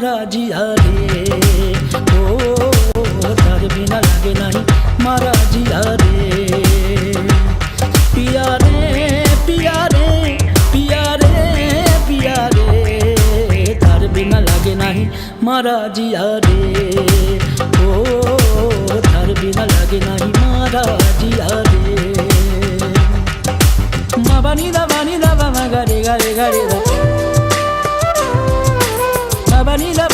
मारा जिया रे ओ तार बिना लागे नहीं मारा जिया रे पिया रे पिया रे पिया रे पिया रे तार बिना लागे नहीं मारा जिया रे ओ तार बिना लागे नहीं मारा जिया रे ma ba ni da ba ma ga re ga re ga re da ma ba ni da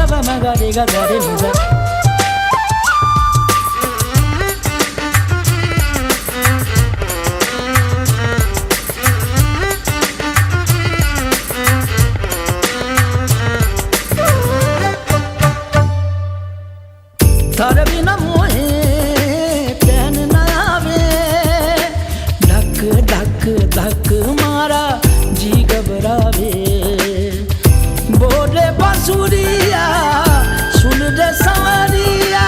ba ma ga re ga re ni da thar bina mohe pen na aave dak dak dak mara ji ghabrave bole basuriya sun de sawariya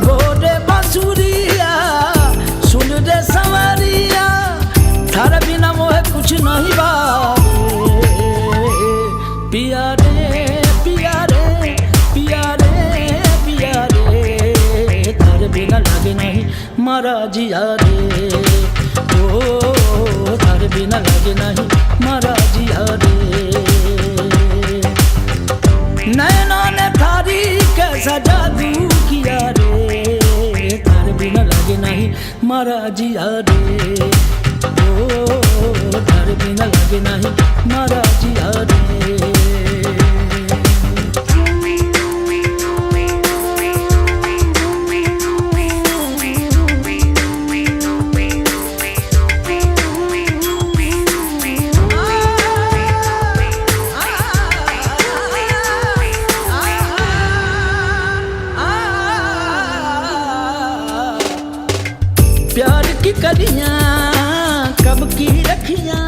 bole basuriya sun de sawariya thar bina mohe kuch nahi baave piya re piya re piya re piya re thar bina lage nahi mara jiya re o thar bina lage nahi mara jiya re नैना ने थारी कैसा जादू किया रे तार बिना लगे नहीं मारा जिया रे ओ तार बिना लगे नहीं मारा जिया रे प्यार की कलियां कब की रखियां.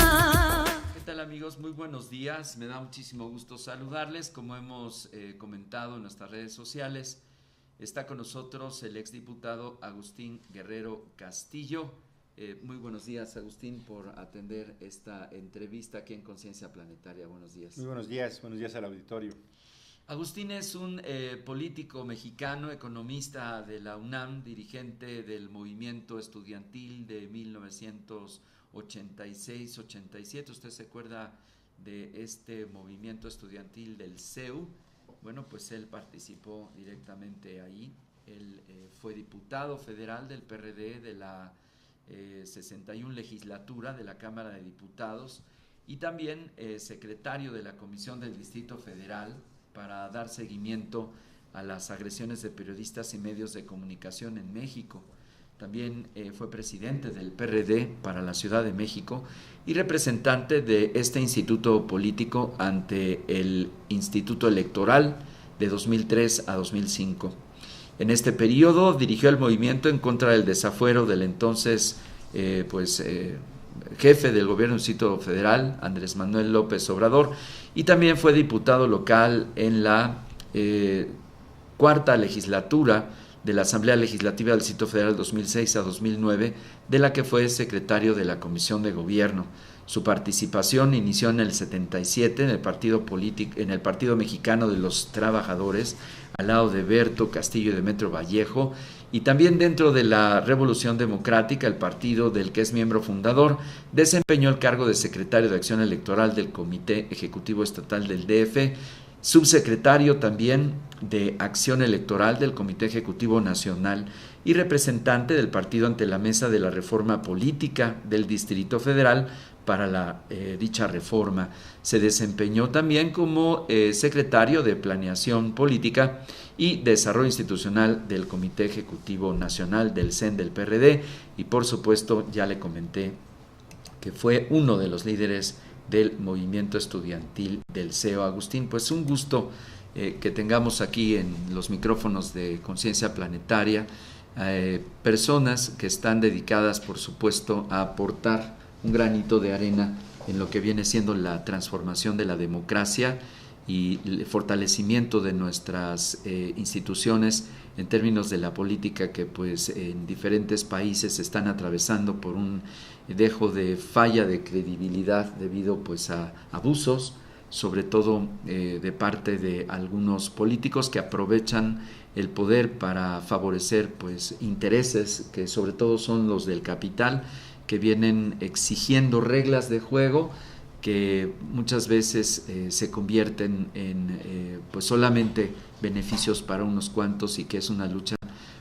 ¿Qué tal, amigos? Muy buenos días. Me da muchísimo gusto saludarles. Como hemos comentado en nuestras redes sociales, está con nosotros el exdiputado Agustín Guerrero Castillo. Muy buenos días, Agustín, por atender esta entrevista aquí en Conciencia Planetaria. Buenos días. Muy buenos días al auditorio. Agustín es un político mexicano, economista de la UNAM, dirigente del movimiento estudiantil de 1986-87. ¿Usted se acuerda de este movimiento estudiantil del CEU? Bueno, pues él participó directamente ahí. Él fue diputado federal del PRD de la 61 legislatura de la Cámara de Diputados y también secretario de la Comisión del Distrito Federal para dar seguimiento a las agresiones de periodistas y medios de comunicación en México. También fue presidente del PRD para la Ciudad de México y representante de este instituto político ante el Instituto Electoral de 2003 a 2005. En este periodo dirigió el movimiento en contra del desafuero del entonces jefe del gobierno del Distrito Federal, Andrés Manuel López Obrador, y también fue diputado local en la cuarta legislatura de la Asamblea Legislativa del Distrito Federal 2006 a 2009, de la que fue secretario de la Comisión de Gobierno. Su participación inició en el 77 en el Partido Mexicano de los Trabajadores, al lado de Berto Castillo y Demetrio Vallejo, y también dentro de la Revolución Democrática, el partido del que es miembro fundador, desempeñó el cargo de secretario de Acción Electoral del Comité Ejecutivo Estatal del DF, subsecretario también de Acción Electoral del Comité Ejecutivo Nacional y representante del partido ante la Mesa de la Reforma Política del Distrito Federal para dicha reforma. Se desempeñó también como secretario de Planeación Política y Desarrollo Institucional del Comité Ejecutivo Nacional del CEN del PRD y, por supuesto, ya le comenté que fue uno de los líderes del movimiento estudiantil del CEU. Agustín, pues un gusto que tengamos aquí en los micrófonos de Conciencia Planetaria personas que están dedicadas, por supuesto, a aportar un granito de arena en lo que viene siendo la transformación de la democracia y el fortalecimiento de nuestras instituciones en términos de la política que pues en diferentes países están atravesando por un dejo de falla de credibilidad debido pues a abusos sobre todo de parte de algunos políticos que aprovechan el poder para favorecer pues intereses que sobre todo son los del capital, que vienen exigiendo reglas de juego que muchas veces se convierten en pues solamente beneficios para unos cuantos, y que es una lucha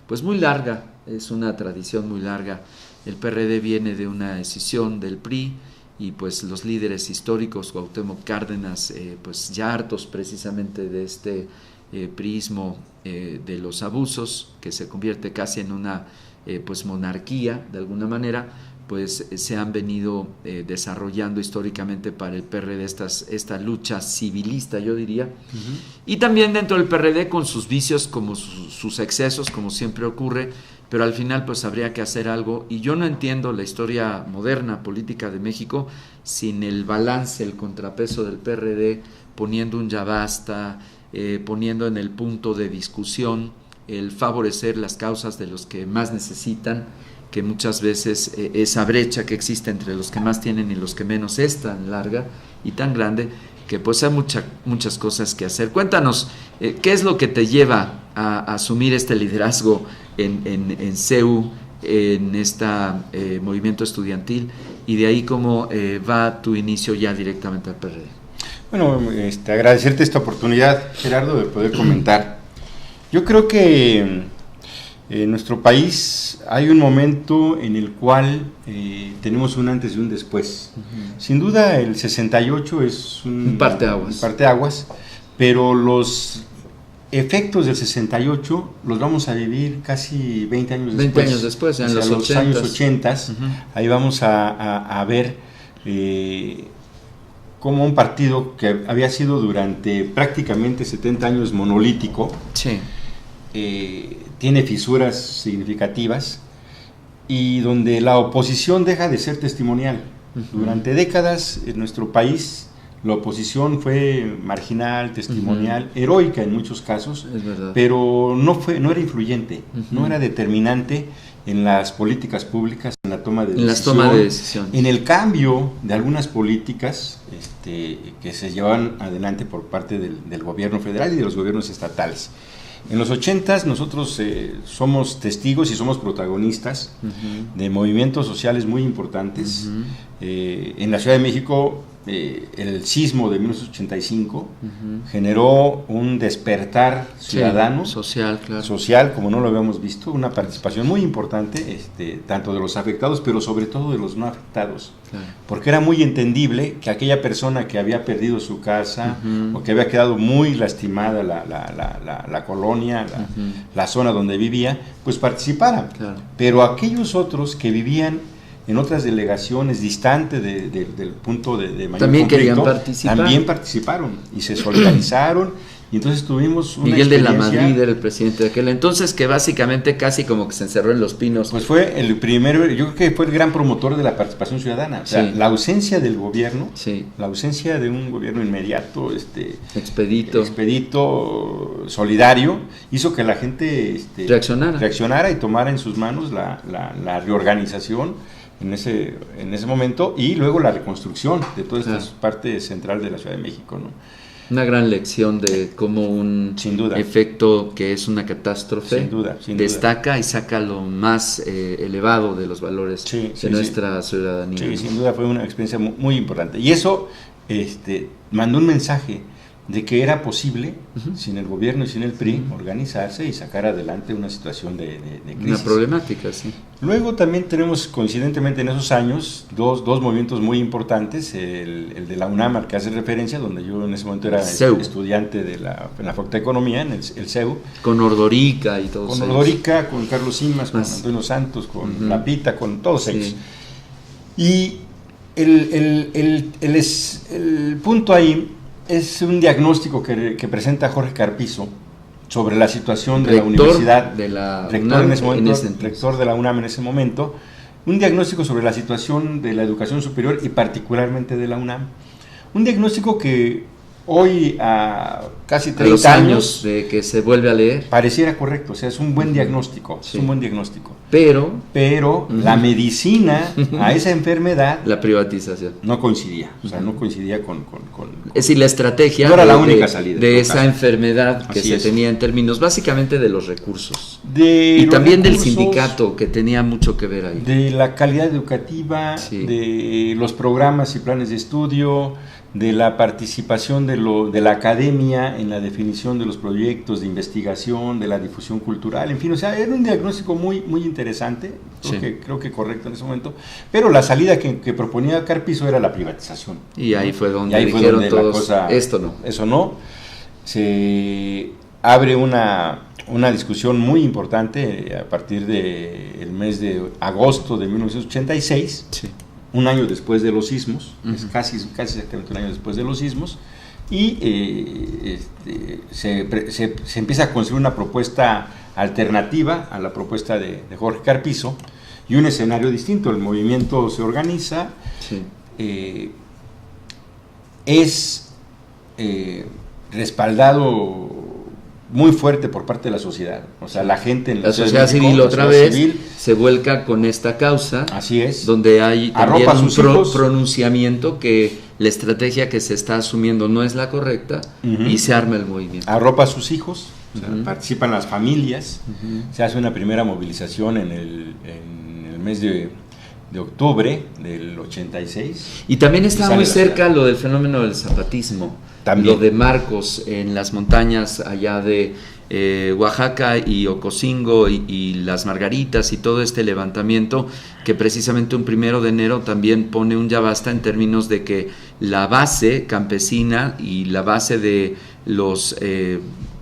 pues muy larga, es una tradición muy larga. El PRD viene de una escisión del PRI, y pues los líderes históricos, Cuauhtémoc Cárdenas, pues ya hartos precisamente de este priismo de los abusos, que se convierte casi en una pues monarquía de alguna manera, pues se han venido desarrollando históricamente para el PRD esta lucha civilista, yo diría. Uh-huh. Y también dentro del PRD con sus vicios, como sus excesos, como siempre ocurre, pero al final pues habría que hacer algo, y yo no entiendo la historia moderna política de México sin el balance, el contrapeso del PRD, poniendo un ya basta, poniendo en el punto de discusión el favorecer las causas de los que más necesitan, que muchas veces esa brecha que existe entre los que más tienen y los que menos es tan larga y tan grande, que pues hay muchas cosas que hacer. Cuéntanos, ¿qué es lo que te lleva a asumir este liderazgo en CEU, en este movimiento estudiantil, y de ahí cómo va tu inicio ya directamente al PRD? Bueno, agradecerte esta oportunidad, Gerardo, de poder comentar. Yo creo que en nuestro país hay un momento en el cual tenemos un antes y un después. Uh-huh. Sin duda el 68 es un parteaguas, pero los efectos del 68 los vamos a vivir casi 20 años después. 20 años después, en los años 80, uh-huh. Ahí vamos a ver cómo un partido que había sido durante prácticamente 70 años monolítico, sí. Tiene fisuras significativas, y donde la oposición deja de ser testimonial. Uh-huh. Durante décadas en nuestro país la oposición fue marginal, testimonial, uh-huh. heroica en muchos casos, pero no era influyente, uh-huh. no era determinante en las políticas públicas, en la toma de decisión, en el cambio de algunas políticas que se llevan adelante por parte del gobierno federal y de los gobiernos estatales. En los 80s nosotros somos testigos y somos protagonistas uh-huh. de movimientos sociales muy importantes. Uh-huh. En la Ciudad de México, el sismo de 1985 uh-huh. generó un despertar ciudadano, social, claro. social, como no lo habíamos visto, una participación muy importante, tanto de los afectados, pero sobre todo de los no afectados. Claro. Porque era muy entendible que aquella persona que había perdido su casa uh-huh. o que había quedado muy lastimada la colonia, uh-huh. la zona donde vivía, pues participara. Claro. Pero aquellos otros que vivían en otras delegaciones distantes del punto de mayor también conflicto, querían participar. También participaron y se solidarizaron, y entonces tuvimos una Miguel de la Madrid era el presidente de aquel entonces, que básicamente casi como que se encerró en Los Pinos. Pues fue el primero, yo creo que fue el gran promotor de la participación ciudadana. O sea, sí. La ausencia del gobierno, sí. la ausencia de un gobierno inmediato, expedito, solidario, hizo que la gente reaccionara y tomara en sus manos la reorganización en ese momento, y luego la reconstrucción de toda esta parte central de la Ciudad de México, ¿no? Una gran lección de cómo un efecto que es una catástrofe destaca y saca lo más elevado de los valores de nuestra ciudadanía. Sí, sin duda fue una experiencia muy importante, y eso mandó un mensaje de que era posible, uh-huh. sin el gobierno y sin el PRI, uh-huh. organizarse y sacar adelante una situación de crisis. Una problemática, sí. Luego también tenemos, coincidentemente en esos años, dos movimientos muy importantes, el de la UNAM, al que hace referencia, donde yo en ese momento era estudiante en la Facultad de Economía, en el CEU. Con Ordorica y todos ellos. Con Ordorica, con Carlos Simas, con Antonio Santos, con uh-huh. Lapita, con todos ellos. Y el punto ahí es un diagnóstico que presenta Jorge Carpizo sobre la situación de la universidad, rector de la UNAM en ese momento, un diagnóstico sobre la situación de la educación superior y particularmente de la UNAM, un diagnóstico que Hoy, a casi A 30 los años, años de que se vuelve a leer, pareciera correcto, o sea, es un buen diagnóstico, Sí. es un buen dignóstico. pero Pero la medicina a esa enfermedad la privatización. no coincidía, o sea, no coincidía con Es decir, la estrategia No era la de- única salida, de en todo esa caso. enfermedad que Así se es. tenía en términos básicamente de los recursos. de Y los también del recursos, sindicato, que tenía mucho que ver ahí. de la calidad educativa, Sí. de los programas y planes de estudio, de la participación de la academia en la definición de los proyectos de investigación, de la difusión cultural, en fin, o sea, era un diagnóstico muy, muy interesante, Sí. creo que correcto en ese momento, pero la salida que proponía Carpizo era la privatización. Y ahí fue donde Y ahí fue dijeron donde la todos, cosa- esto no. Eso no. Se abre una discusión muy importante a partir del mes de agosto de 1986, Sí. un año después de los sismos, es Ujú. casi exactamente un año después de los sismos, y se empieza a construir una propuesta alternativa a la propuesta de Jorge Carpizo y un escenario distinto. El movimiento se organiza, Sí. es respaldado muy fuerte por parte de la sociedad, o sea, la gente en La Ciudad de sociedad México, civil la otra sociedad vez civil, se vuelca con esta causa, así es, donde hay también Arropa a un sus hijos. pronunciamiento que la estrategia que se está asumiendo no es la correcta Ujú. y se arma el movimiento. arropa a sus hijos, o sea, Ujú. participan las familias, se hace una primera movilización en el mes de octubre del 86. Y también está sale muy la cerca ciudad. lo del fenómeno del zapatismo, También. lo de Marcos en las montañas allá de Oaxaca y Ocosingo y las Margaritas y todo este levantamiento que precisamente un 1 de enero también pone un ya basta en términos de que la base campesina y la base de los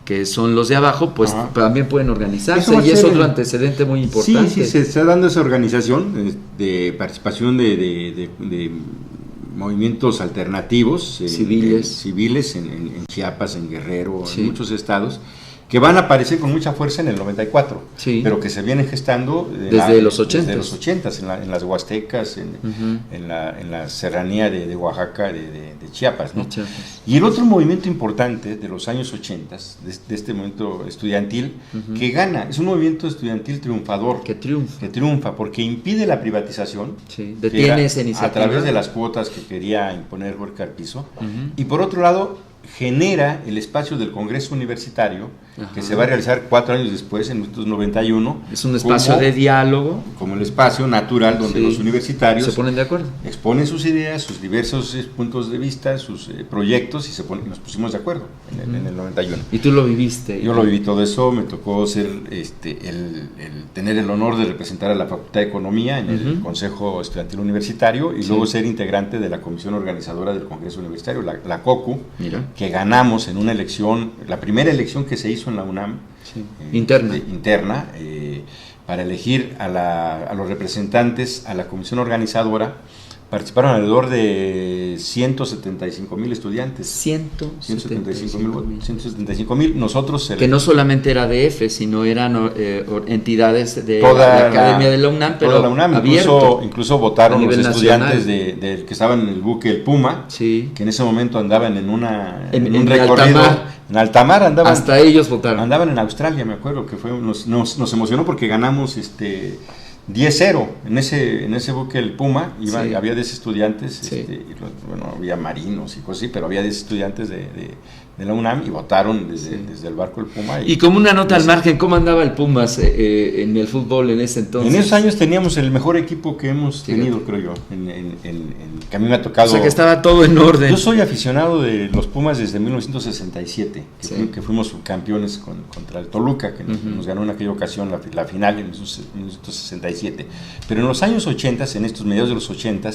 que son los de abajo pues Ajá. también pueden Eso organizarse va a y es ser otro el- antecedente muy importante. Sí, se está dando esa organización de participación de movimientos alternativos civiles en Chiapas, en Guerrero, Sí. en muchos estados, que van a aparecer con mucha fuerza en el 94, Sí. pero que se vienen gestando Desde los 80s. desde los 80s, en las Huastecas, Ujú. en la serranía de Oaxaca, de Chiapas, ¿no? De Chiapas. Y el otro movimiento importante de los años 80, de este movimiento estudiantil, Ujú. que gana, es un movimiento estudiantil triunfador, Que triunfa. que triunfa porque impide la privatización, Sí, que detiene era esa iniciativa. a través de las cuotas que quería imponer Jorge Carpizo, Ujú. y por otro lado genera el espacio del Congreso Universitario, Ajá. que se va a realizar 4 años después, en 1991. Es un espacio como- de diálogo. como el espacio natural donde Sí. los universitarios Se ponen de acuerdo. exponen sus ideas, sus diversos puntos de vista, sus proyectos, y nos pusimos de acuerdo en el 91. Y tú lo viviste. Yo lo viví todo eso, me tocó ser el tener el honor de representar a la Facultad de Economía en el Ujú. Consejo Estudiantil Universitario y Sí. luego ser integrante de la comisión organizadora del Congreso Universitario, la COCU, Mira. que ganamos en una elección, la primera elección que se hizo en la UNAM, Sí. Interna. interna, para elegir a los representantes a la comisión organizadora. Participaron alrededor de 175,000 estudiantes. 175,000. Nosotros Que no solamente era DF, sino eran entidades de toda la Academia de la UNAM, pero toda la UNAM, abierto. incluso votaron a los nivel estudiantes nacional. que estaban en el buque El Puma, Sí. que en ese momento andaban en un En recorrido Altamar. en Altamar, Hasta ellos votaron. andaban en Australia, me acuerdo que nos emocionó porque ganamos 10-0 en ese buque El Puma. Sí. Había 10 estudiantes, Sí. había marinos y cosas así, pero había 10 estudiantes de la UNAM y votaron desde el barco El Puma. Y como una nota al margen, ¿cómo andaba el Pumas en el fútbol en ese entonces? En esos años teníamos el mejor equipo que hemos Fíjate. tenido, creo yo, que a mí me ha tocado. O sea que estaba todo en orden. Yo soy aficionado de los Pumas desde 1967, Sí. que fuimos subcampeones contra el Toluca, que Ujú. nos ganó en aquella ocasión la final en 1967. Pero en los años 80, en estos mediados de los 80,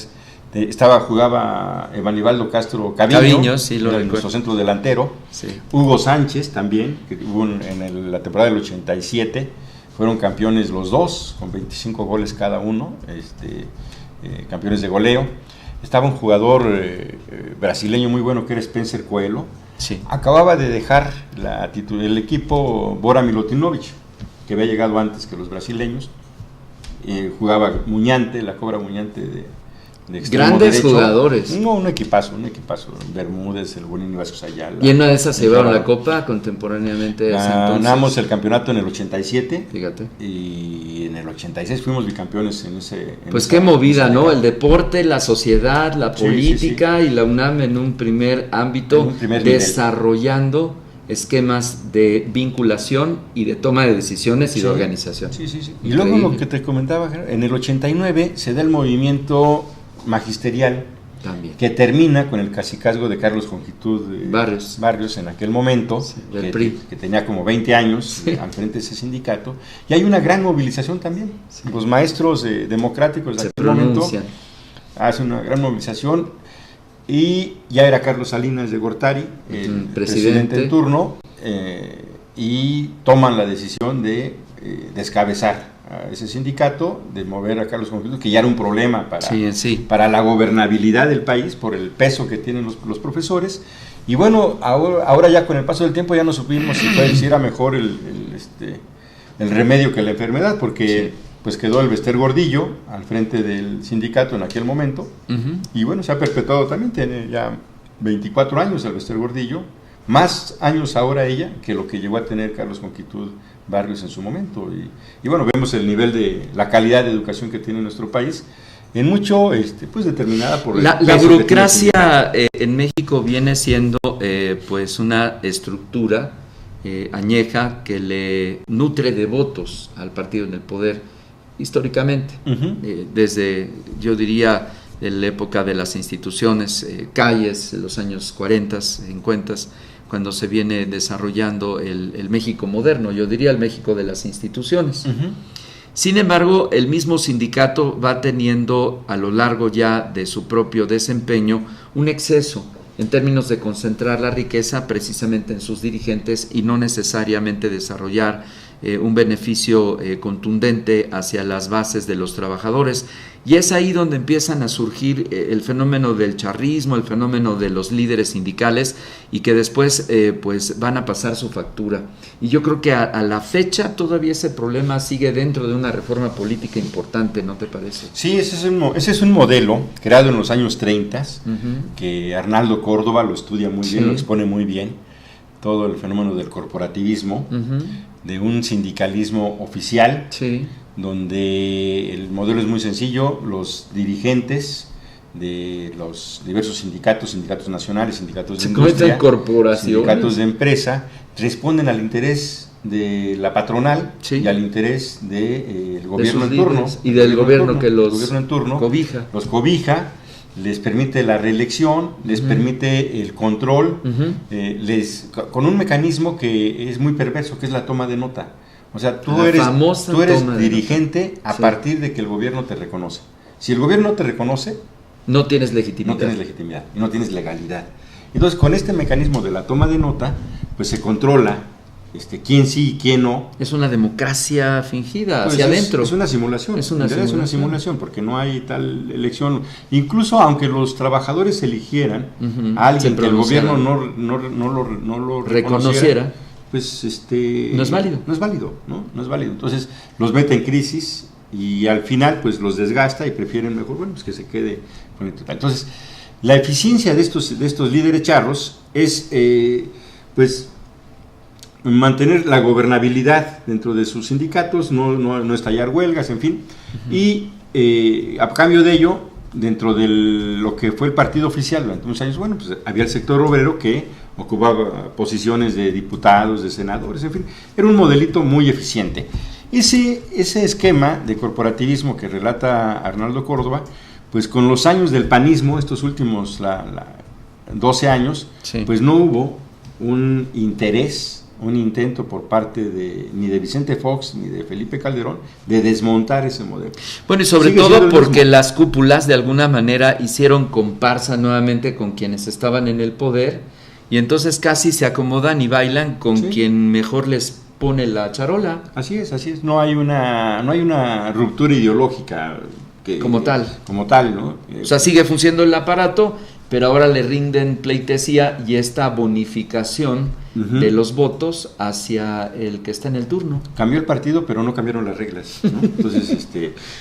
jugaba Evanibaldo Castro Caviño, sí, lo era recuerdo. nuestro centro delantero. Sí. Hugo Sánchez también, que hubo en la temporada del 87, fueron campeones los dos, con 25 goles cada uno, campeones de goleo. Estaba un jugador brasileño muy bueno que era Spencer Coelho. Sí. Acababa de dejar el equipo Bora Milutinovic, que había llegado antes que los brasileños. Jugaba Muñante, la Cobra Muñante de extremo Grandes derecho. jugadores. No, un equipazo. Bermúdez, el Buenino Vázquez Ayala. Y en una de esas se llevaron la copa contemporáneamente. Ganamos el campeonato en el 87. Fíjate. Y en el 86 fuimos bicampeones en ese. Pues qué movida, ¿no? El deporte, la sociedad, la Sí, política y la UNAM en un primer ámbito, En un primer nivel. desarrollando esquemas de vinculación y de toma de decisiones y Sí. de organización. Sí. Y Increíble. luego lo que te comentaba, Gerardo, en el 89 se da el movimiento magisterial También. que termina con el cacicazgo de Carlos Jongitud Barrios en aquel momento, Sí, del PRI. que tenía como 20 años al frente de ese sindicato, y hay una gran movilización también. Sí. Los maestros democráticos de Se aquel momento pronuncian. hacen una gran movilización, y ya era Carlos Salinas de Gortari, el presidente en turno, y toman la decisión de descabezar a ese sindicato, de mover a Carlos Jongitud, que ya era un problema para la gobernabilidad del país, por el peso que tienen los profesores. Y bueno, ahora ya con el paso del tiempo ya no supimos si era mejor el remedio que la enfermedad, porque pues quedó el Bester Gordillo al frente del sindicato en aquel momento. Ujú. Y bueno, se ha perpetuado también, tiene ya 24 años el Bester Gordillo, más años ahora ella que lo que llegó a tener Carlos Jongitud Barrios en su momento. Y bueno, vemos el nivel de la calidad de educación que tiene nuestro país, en mucho pues determinada por la burocracia en México viene siendo pues una estructura añeja que le nutre de votos al partido en el poder históricamente. Uh-huh. Desde, yo diría, de la época de las instituciones, calles, los años 40, 50, cuando se viene desarrollando el México moderno, yo diría el México de las instituciones. Uh-huh. Sin embargo, el mismo sindicato va teniendo a lo largo ya de su propio desempeño un exceso en términos de concentrar la riqueza precisamente en sus dirigentes y no necesariamente desarrollar un beneficio contundente hacia las bases de los trabajadores. Y es ahí donde empiezan a surgir el fenómeno del charrismo, el fenómeno de los líderes sindicales, y que después pues van a pasar su factura. Y yo creo que a la fecha todavía ese problema sigue dentro de una reforma política importante, ¿no te parece? Sí, ese es un modelo creado en los años 30, Uh-huh. que Arnaldo Córdoba lo estudia muy bien, Sí. lo expone muy bien, todo el fenómeno del corporativismo, Uh-huh. de un sindicalismo oficial, Sí. donde el modelo es muy sencillo. Los dirigentes de los diversos sindicatos nacionales, sindicatos de Se convierten industria, en corporaciones. sindicatos de empresa, responden al interés de la patronal, Sí. y al interés del gobierno sus en turno. líderes y del gobierno que los gobierno en turno cobija. los cobija, les permite la reelección, les permite el control, Uh-huh. con un mecanismo que es muy perverso, que es la toma de nota. O sea, tú La eres famosa toma de dirigente nota. a Sí. partir de que el gobierno te reconoce. Si el gobierno te reconoce, No tienes legitimidad. no tienes legitimidad y no tienes legalidad. Entonces, con este mecanismo de la toma de nota, pues se controla quién sí y quién no. Es una democracia fingida, Pues hacia es, adentro. es una simulación. Es una En realidad simulación. es una simulación, porque no hay tal elección. Incluso aunque los trabajadores eligieran Ujú. a alguien Se que el gobierno pronunciaran. no lo Reconociera. pues No es válido. No es válido, ¿no? No es válido. Entonces los mete en crisis y al final pues los desgasta y prefieren mejor, bueno, pues que se quede con el total. Entonces, la eficiencia de estos líderes charros es pues mantener la gobernabilidad dentro de sus sindicatos, no estallar huelgas, en fin. Uh-huh. Y a cambio de ello, dentro de lo que fue el partido oficial durante unos años, bueno, pues había el sector obrero que ocupaba posiciones de diputados, de senadores, en fin, era un modelito muy eficiente. Ese esquema de corporativismo que relata Arnaldo Córdoba, pues con los años del panismo, estos últimos 12 años, sí. Pues no hubo un intento por parte ni de Vicente Fox ni de Felipe Calderón de desmontar ese modelo. Bueno, y sobre todo porque las cúpulas de alguna manera hicieron comparsa nuevamente con quienes estaban en el poder, y entonces casi se acomodan y bailan con sí. quien mejor les pone la charola. Así es. No hay una ruptura ideológica como tal, ¿no? O sea, sigue funcionando el aparato, pero ahora le rinden pleitesía y esta bonificación de los votos hacia el que está en el turno. Cambió el partido, pero no cambiaron las reglas, ¿no? Entonces,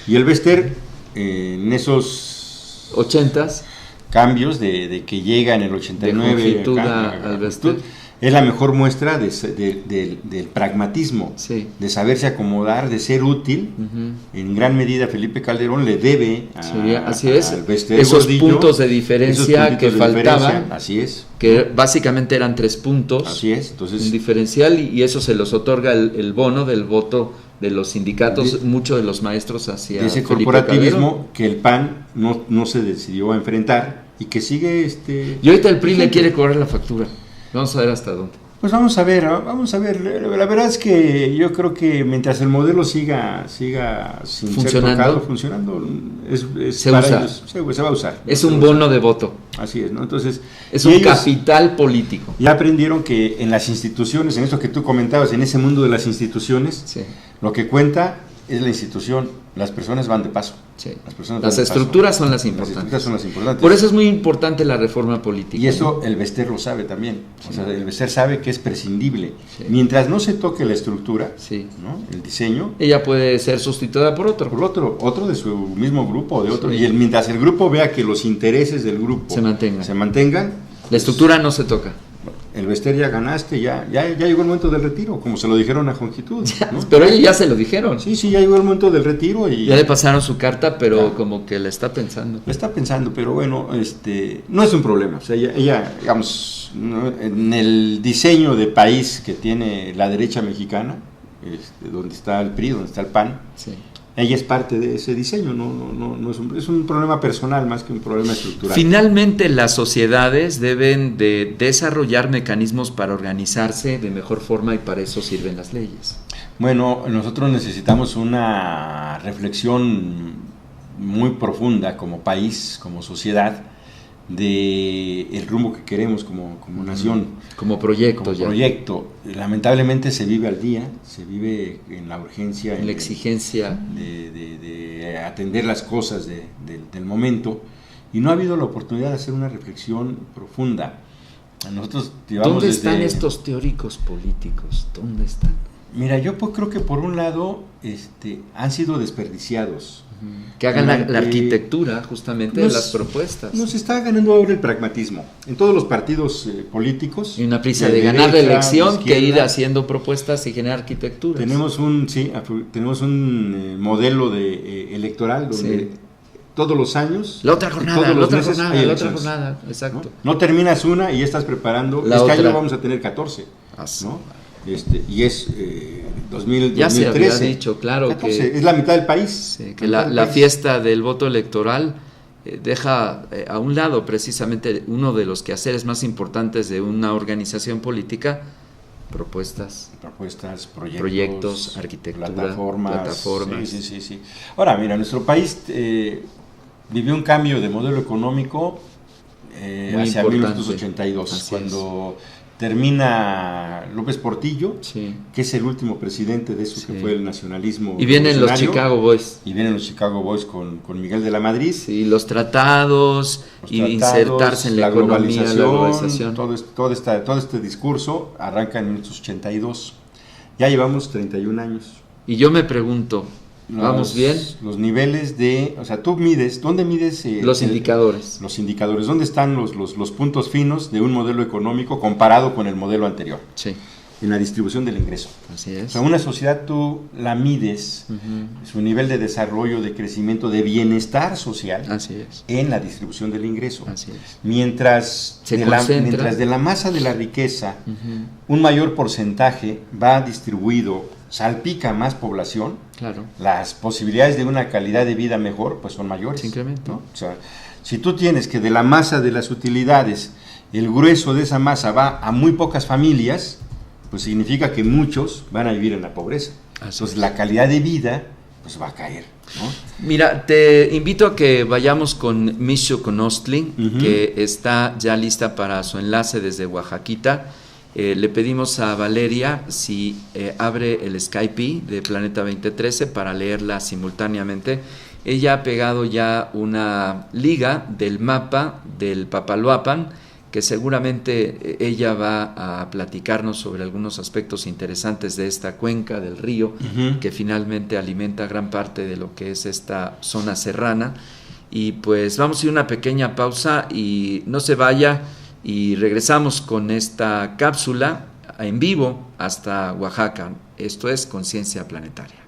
y el Bester, en esos 80s. Cambios de que llega en el 89 De Jongitud acá, al Bester. es la mejor muestra del pragmatismo, Sí. de saberse acomodar, de ser útil. Ujú. En gran medida Felipe Calderón le debe Sí, así es. al Bester Esos Gordillo puntos de diferencia esos puntitos que de faltaban. diferencia, así es. Que básicamente eran 3 puntos. Así es, entonces Un diferencial, y eso se los otorga el bono del voto de los sindicatos, muchos de los maestros hacia de ese Felipe corporativismo Calderón. que el PAN no se decidió a enfrentar y que sigue Y ahorita el PRI le vigente. quiere cobrar la factura. Vamos a ver hasta dónde. Pues vamos a ver. La verdad es que yo creo que mientras el modelo siga sin Funcionando. ser tocado, funcionando, Se para usa. ellos, se va a usar. Es Se un va a usar. bono de voto. Así es, ¿no? Entonces, Es y un ellos capital político. ya aprendieron que en las instituciones, en esto que tú comentabas, en ese mundo de las instituciones, Sí, lo que cuenta es la institución, las personas van de paso. sí. Las personas Las van de paso. estructuras son las Las importantes. estructuras son las importantes. Por eso es muy importante la reforma política. Y eso el Bester lo sabe también. O sea, el Bester sabe que es prescindible. Sí. Mientras no se toque la estructura, Sí. ¿no? El diseño, Ella puede ser sustituida por otro. por otro de su mismo grupo o de otro. Sí. Y mientras el grupo vea que los intereses del grupo Se mantengan. pues, La estructura no se toca. el Bester ya ganaste, ya llegó el momento del retiro, como se lo dijeron a Jongitud. ¿no? Pero ella ya se lo dijeron. Sí, ya llegó el momento del retiro y Ya le pasaron su carta, pero Ya. como que la está pensando. lo está pensando, pero bueno, no es un problema. O sea, ella digamos, ¿no? En el diseño de país que tiene la derecha mexicana, donde está el PRI, donde está el PAN, Sí. ella es parte de ese diseño, no es un problema personal más que un problema estructural. Finalmente, las sociedades deben de desarrollar mecanismos para organizarse de mejor forma, y para eso sirven las leyes. Bueno, nosotros necesitamos una reflexión muy profunda como país, como sociedad, de el rumbo que queremos como nación. Como proyecto Como ya. proyecto. Lamentablemente se vive al día, se vive en la urgencia, En la exigencia. de atender las cosas del momento, y no ha habido la oportunidad de hacer una reflexión profunda. Nosotros llevamos ¿Dónde están desde- estos teóricos políticos? ¿Dónde están? Mira, yo pues creo que por un lado han sido desperdiciados. Que hagan la Durante- arquitectura justamente de Nos- las propuestas. Nos está ganando ahora el pragmatismo. En todos los partidos políticos. Y una prisa de ganar la derecha, elección de que ir izquierda. haciendo propuestas y generar arquitecturas. Tenemos un modelo electoral donde Sí. todos los años, La otra y jornada, todos la los otra meses jornada, hay la otra elecciones, jornada. ¿no? Exacto. No terminas una y ya estás preparando. La este otra. año vamos a tener 14, ¿no? Y es 2000, Ya se 2013. había dicho, claro, 14, que, es la mitad del país. sí, que la fiesta del voto electoral deja a un lado precisamente uno de los quehaceres más importantes de una organización política: propuestas. Propuestas, Proyectos, arquitectura, plataformas. Sí. Ahora, mira, nuestro país vivió un cambio de modelo económico Muy hacia importante. 1982, Así cuando termina López Portillo, Sí. que es el último presidente de eso Sí. que fue el nacionalismo. Y vienen los revolucionario, Chicago Boys. Y vienen los Chicago Boys con Miguel de la Madrid. Sí, los tratados, Los y tratados, insertarse en la economía, la globalización. Todo este discurso arranca en 1982. Ya llevamos 31 años. Y yo me pregunto, ¿vamos bien? Los niveles o sea, tú mides, ¿dónde mides? Los indicadores. Los indicadores, ¿dónde están los puntos finos de un modelo económico comparado con el modelo anterior? Sí, En la distribución del ingreso. así O es. sea, una sociedad tú la mides, Ujú. su nivel de desarrollo, de crecimiento, de bienestar social, Así es, en la distribución del ingreso. así es. Mientras Se concentra. mientras de la masa de la riqueza, Ujú. un mayor porcentaje va distribuido, salpica más población, Claro, las posibilidades de una calidad de vida mejor pues son mayores. se incrementa. ¿no? O sea, si tú tienes que de la masa de las utilidades, el grueso de esa masa va a muy pocas familias, pues significa que muchos van a vivir en la pobreza. Así Entonces es. la calidad de vida pues va a caer, ¿no? Mira, te invito a que vayamos con Micho Konostli, Ujú. que está ya lista para su enlace desde Oaxaquita. Le pedimos a Valeria si abre el Skype de Planeta 2013 para leerla simultáneamente. Ella ha pegado ya una liga del mapa del Papaloapan, que seguramente ella va a platicarnos sobre algunos aspectos interesantes de esta cuenca del río, Ujú. que finalmente alimenta gran parte de lo que es esta zona serrana. Y pues vamos a ir a una pequeña pausa y no se vaya, y regresamos con esta cápsula en vivo hasta Oaxaca. Esto es Conciencia Planetaria.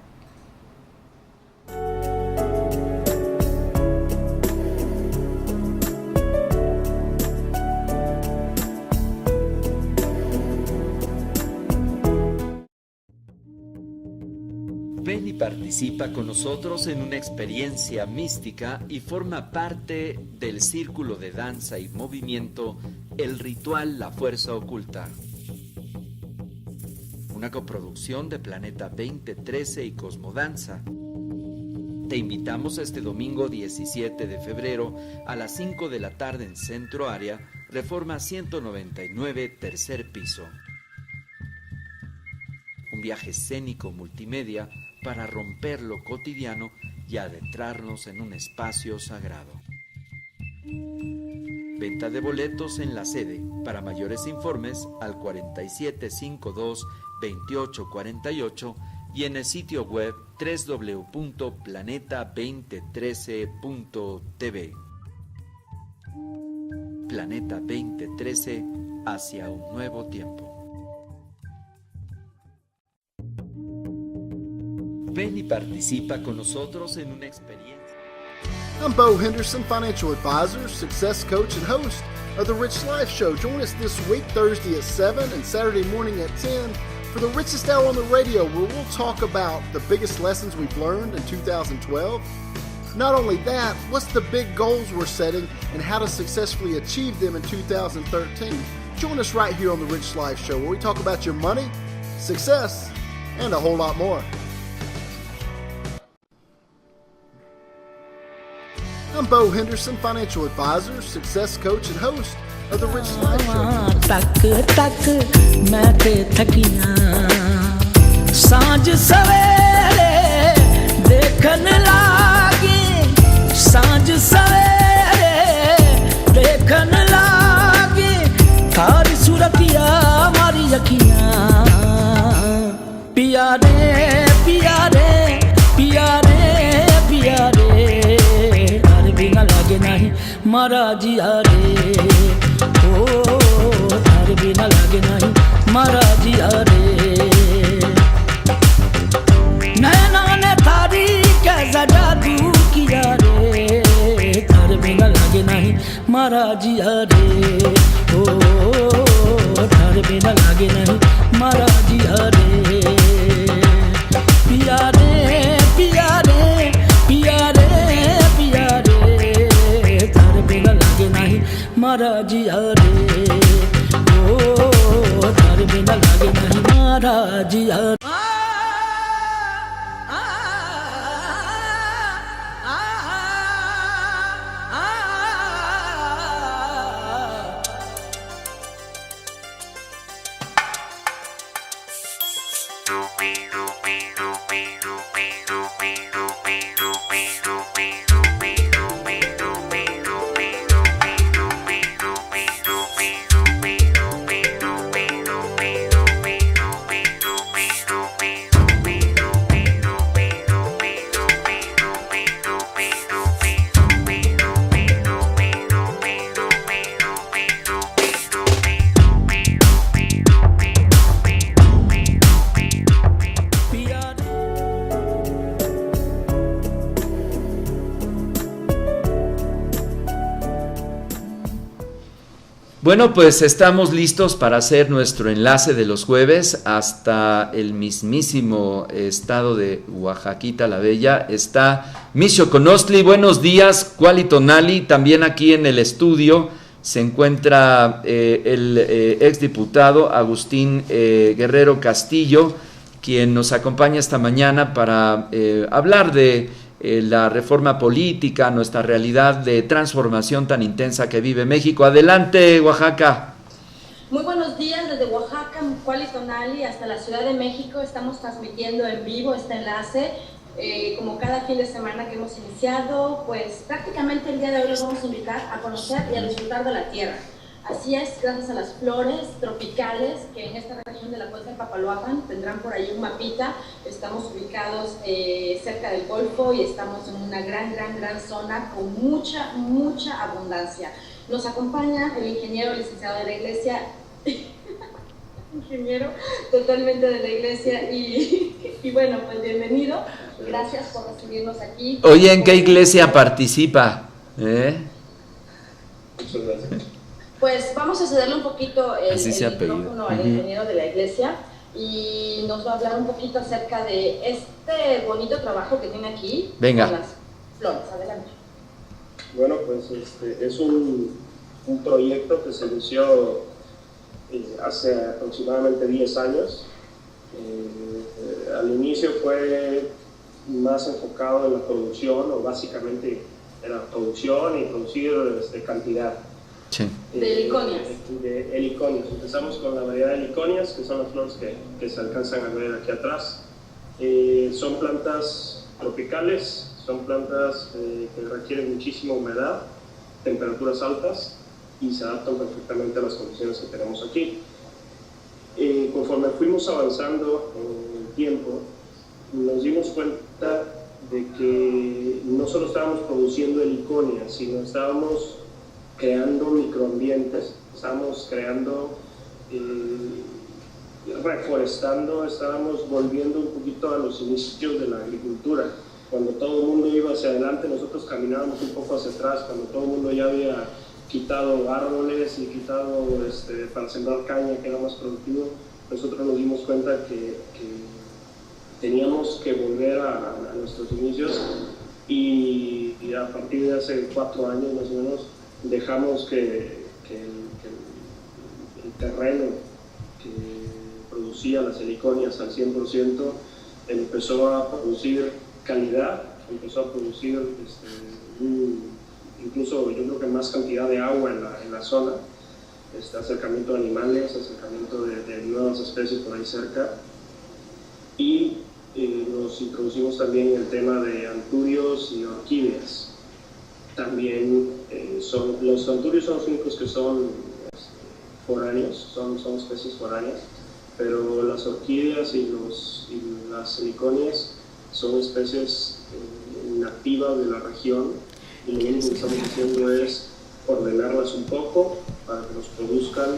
Ven y participa con nosotros en una experiencia mística y forma parte del círculo de danza y movimiento El Ritual La Fuerza Oculta. Una coproducción de Planeta 2013 y Cosmodanza. Te invitamos este domingo 17 de febrero a las 5 de la tarde en Centro Área, Reforma 199, tercer piso. Un viaje escénico multimedia para romper lo cotidiano y adentrarnos en un espacio sagrado. Venta de boletos en la sede. Para mayores informes al 4752-2848 y en el sitio web www.planeta2013.tv. Planeta 2013, hacia un nuevo tiempo. Ven y participa con nosotros en una experiencia. I'm Bo Henderson, financial advisor, success coach, and host of the Rich Life Show. Join us this week, Thursday at 7 and Saturday morning at 10 for the Richest Hour on the Radio, where we'll talk about the biggest lessons we've learned in 2012. Not only that, what's the big goals we're setting and how to successfully achieve them in 2013. Join us right here on the Rich Life Show, where we talk about your money, success, and a whole lot more. I'm Bo Henderson, financial advisor, success coach, and host of the Rich Life Show. तक मैं ते थकियां सांझ सवेरे देखन लागी सांझ सवेरे देखन लागी थारी सूरतिया मारी अखियां पिया रे पिया रे पिया रे पिया रे बिना लागे नहीं मारा जिया रे ओ तारे बिना लागे नहीं मारा जिया रे नैना ने थारी कैसा जादू किया रे तारे बिना लागे नहीं मारा जिया रे ओ तारे बिना लागे नहीं मारा जिया रे पिया रे पिया रे पिया रे पिया रे तारे बिना लागे नहीं मारा जिया रे ओ तारे बिना लागे नहीं मारा जिया रे Bueno, pues estamos listos para hacer nuestro enlace de los jueves hasta el mismísimo estado de Oaxaquita la Bella. Está Micho Conostli, buenos días, Cuali Tonali, también aquí en el estudio se encuentra el exdiputado Agustín Guerrero Castillo, quien nos acompaña esta mañana para hablar de la reforma política, nuestra realidad de transformación tan intensa que vive México. Adelante, Oaxaca. Muy buenos días desde Oaxaca, Cuali Tonali, hasta la Ciudad de México. Estamos transmitiendo en vivo este enlace, como cada fin de semana que hemos iniciado. Pues prácticamente el día de hoy los vamos a invitar a conocer y a disfrutar de la tierra. Así es, gracias a las flores tropicales que en esta región de la Cuenca de Papaloapan tendrán por ahí un mapita. Estamos ubicados cerca del Golfo y estamos en una gran zona con mucha abundancia. Nos acompaña el ingeniero licenciado de la Iglesia, ingeniero totalmente de la Iglesia y bueno, pues bienvenido. Gracias por recibirnos aquí. Oye, ¿en qué iglesia participa? Muchas gracias. Pues vamos a cederle un poquito el micrófono al ingeniero de la Iglesia y nos va a hablar un poquito acerca de este bonito trabajo que tiene aquí. Venga. Con las flores. Adelante. Bueno, pues es un proyecto que se inició hace aproximadamente 10 años. Al inicio fue más enfocado en la producción, o básicamente era producción y producir cantidad. Sí. De heliconias. De heliconias. Empezamos con la variedad de heliconias, que son las flores que se alcanzan a ver aquí atrás. Son plantas tropicales, son plantas que requieren muchísima humedad, temperaturas altas y se adaptan perfectamente a las condiciones que tenemos aquí. Conforme fuimos avanzando en el tiempo, nos dimos cuenta de que no solo estábamos produciendo heliconias, sino estábamos creando microambientes, estábamos creando, reforestando, estábamos volviendo un poquito a los inicios de la agricultura. Cuando todo el mundo iba hacia adelante, nosotros caminábamos un poco hacia atrás. Cuando todo el mundo ya había quitado árboles y quitado para sembrar caña, que era más productivo, nosotros nos dimos cuenta que teníamos que volver a nuestros inicios y a partir de hace 4 años más o menos dejamos que el terreno que producía las heliconias al 100% empezó a producir calidad, empezó a producir incluso yo creo que más cantidad de agua en la zona, acercamiento de animales, acercamiento de nuevas especies por ahí cerca, y nos introducimos también en el tema de anturios y orquídeas. También los anturios son los únicos que son foráneos, son especies foráneas, pero las orquídeas y las heliconias son especies nativas de la región, y lo único que estamos haciendo es ordenarlas un poco para que nos produzcan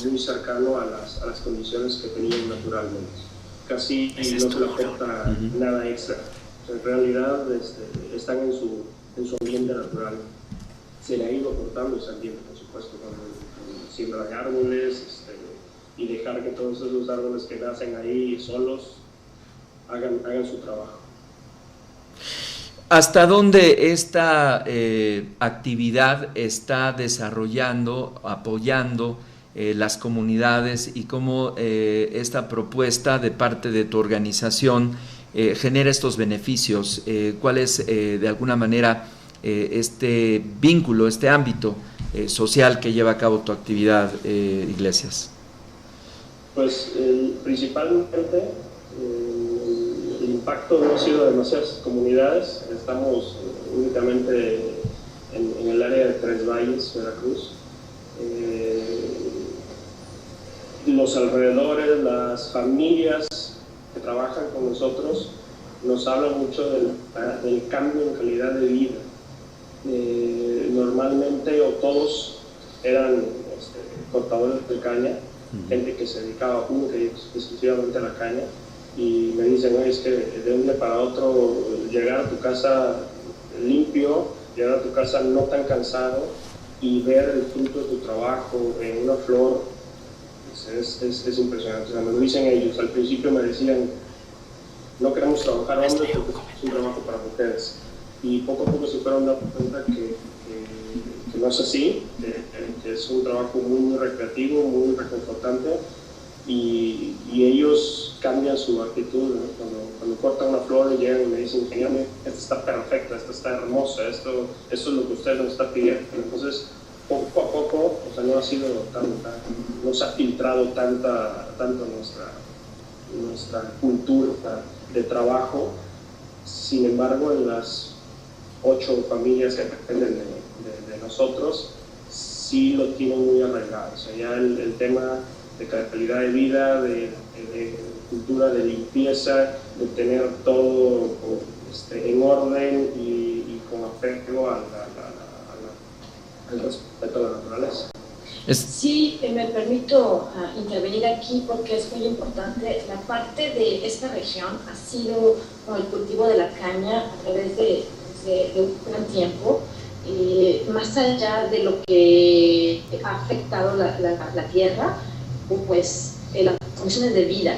muy cercano a las condiciones que tenían naturalmente. Casi no se le aporta nada extra. O sea, en realidad están en su ambiente natural. Se le ha ido aportando ese ambiente, por supuesto, con siembra de árboles y dejar que todos esos árboles que nacen ahí solos hagan su trabajo. ¿Hasta dónde esta actividad está desarrollando, apoyando las comunidades y cómo esta propuesta de parte de tu organización genera estos beneficios? ¿Cuál es de alguna manera este vínculo, este ámbito social que lleva a cabo tu actividad, Iglesias? Pues principalmente el impacto no ha sido de demasiadas comunidades. Estamos únicamente en el área de Tres Valles, Veracruz. Los alrededores, las familias que trabajan con nosotros nos hablan mucho del cambio en calidad de vida. Normalmente o todos eran cortadores de caña, gente que se dedicaba única y exclusivamente a la caña, y me dicen, oye, es que de un día para otro llegar a tu casa limpio, llegar a tu casa no tan cansado y ver el fruto de tu trabajo en una flor es impresionante. O sea, me lo dicen ellos. Al principio me decían, no queremos trabajar hombres porque es un trabajo para mujeres, y poco a poco se fueron dando cuenta que no es así, que es un trabajo muy recreativo, muy reconfortante, y ellos cambian su actitud, ¿no? Cuando cortan una flor y llegan y me dicen, ingeniero, esta está perfecta, esta está hermosa, esto es lo que usted nos está pidiendo. Entonces, poco a poco, o sea, no se ha filtrado tanto nuestra cultura de trabajo. Sin embargo, en las 8 familias que dependen de nosotros, sí lo tienen muy arraigado. O sea, ya el tema de calidad de vida, de cultura de limpieza, de tener todo en orden y con apego al respeto a la naturaleza. Sí, me permito intervenir aquí porque es muy importante. La parte de esta región ha sido con el cultivo de la caña a través de un gran tiempo, más allá de lo que ha afectado la tierra, pues las condiciones de vida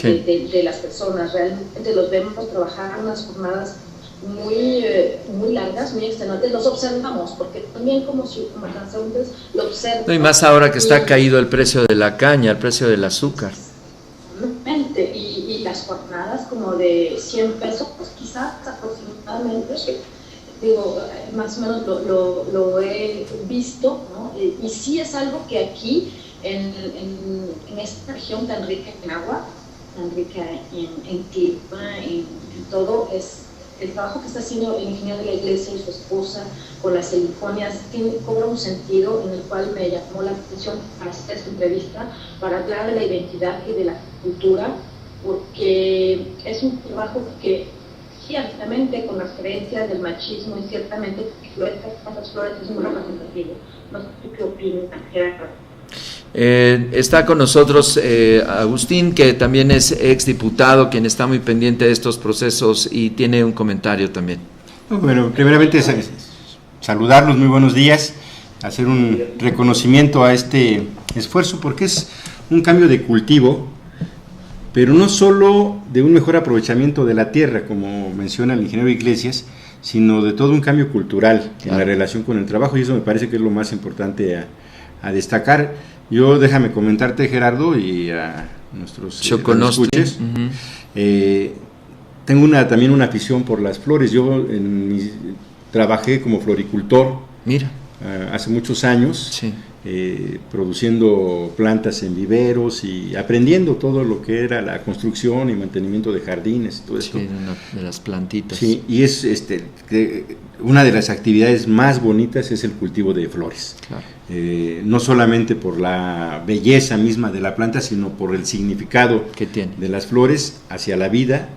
de las personas. Realmente los vemos trabajar en unas jornadas muy largas, muy extenuantes. Los observamos porque también como transeúntes lo observan. No, y más ahora que está caído el precio de la caña, el precio del azúcar. Y las jornadas como de 100 pesos, pues quizás aproximadamente, digo, más o menos lo he visto, ¿no? Y sí es algo que aquí en esta región tan rica en agua, tan rica en clima, en todo, es el trabajo que está haciendo el ingeniero de la iglesia y su esposa con las cerimonias cobra un sentido en el cual me llamó la atención para hacer esta entrevista, para hablar de la identidad y de la cultura, porque es un trabajo que ciertamente con las creencias del machismo y ciertamente estas flores es muy representativo. No sé qué opinas, Gerardo. Está con nosotros Agustín, que también es exdiputado, quien está muy pendiente de estos procesos y tiene un comentario también. Bueno, primeramente saludarlos, muy buenos días, hacer un reconocimiento a este esfuerzo porque es un cambio de cultivo, pero no solo de un mejor aprovechamiento de la tierra, como menciona el ingeniero Iglesias, sino de todo un cambio cultural en la relación con el trabajo, y eso me parece que es lo más importante a destacar. Yo, déjame comentarte, Gerardo, y a nuestros escuches, tengo también una afición por las flores. Yo trabajé como floricultor. Mira. Hace muchos años, sí. Produciendo plantas en viveros y aprendiendo todo lo que era la construcción y mantenimiento de jardines, todo esto. Sí, de las plantitas. Sí, y es una de las actividades más bonitas es el cultivo de flores. Claro. No solamente por la belleza misma de la planta, sino por el significado que tiene de las flores hacia la vida,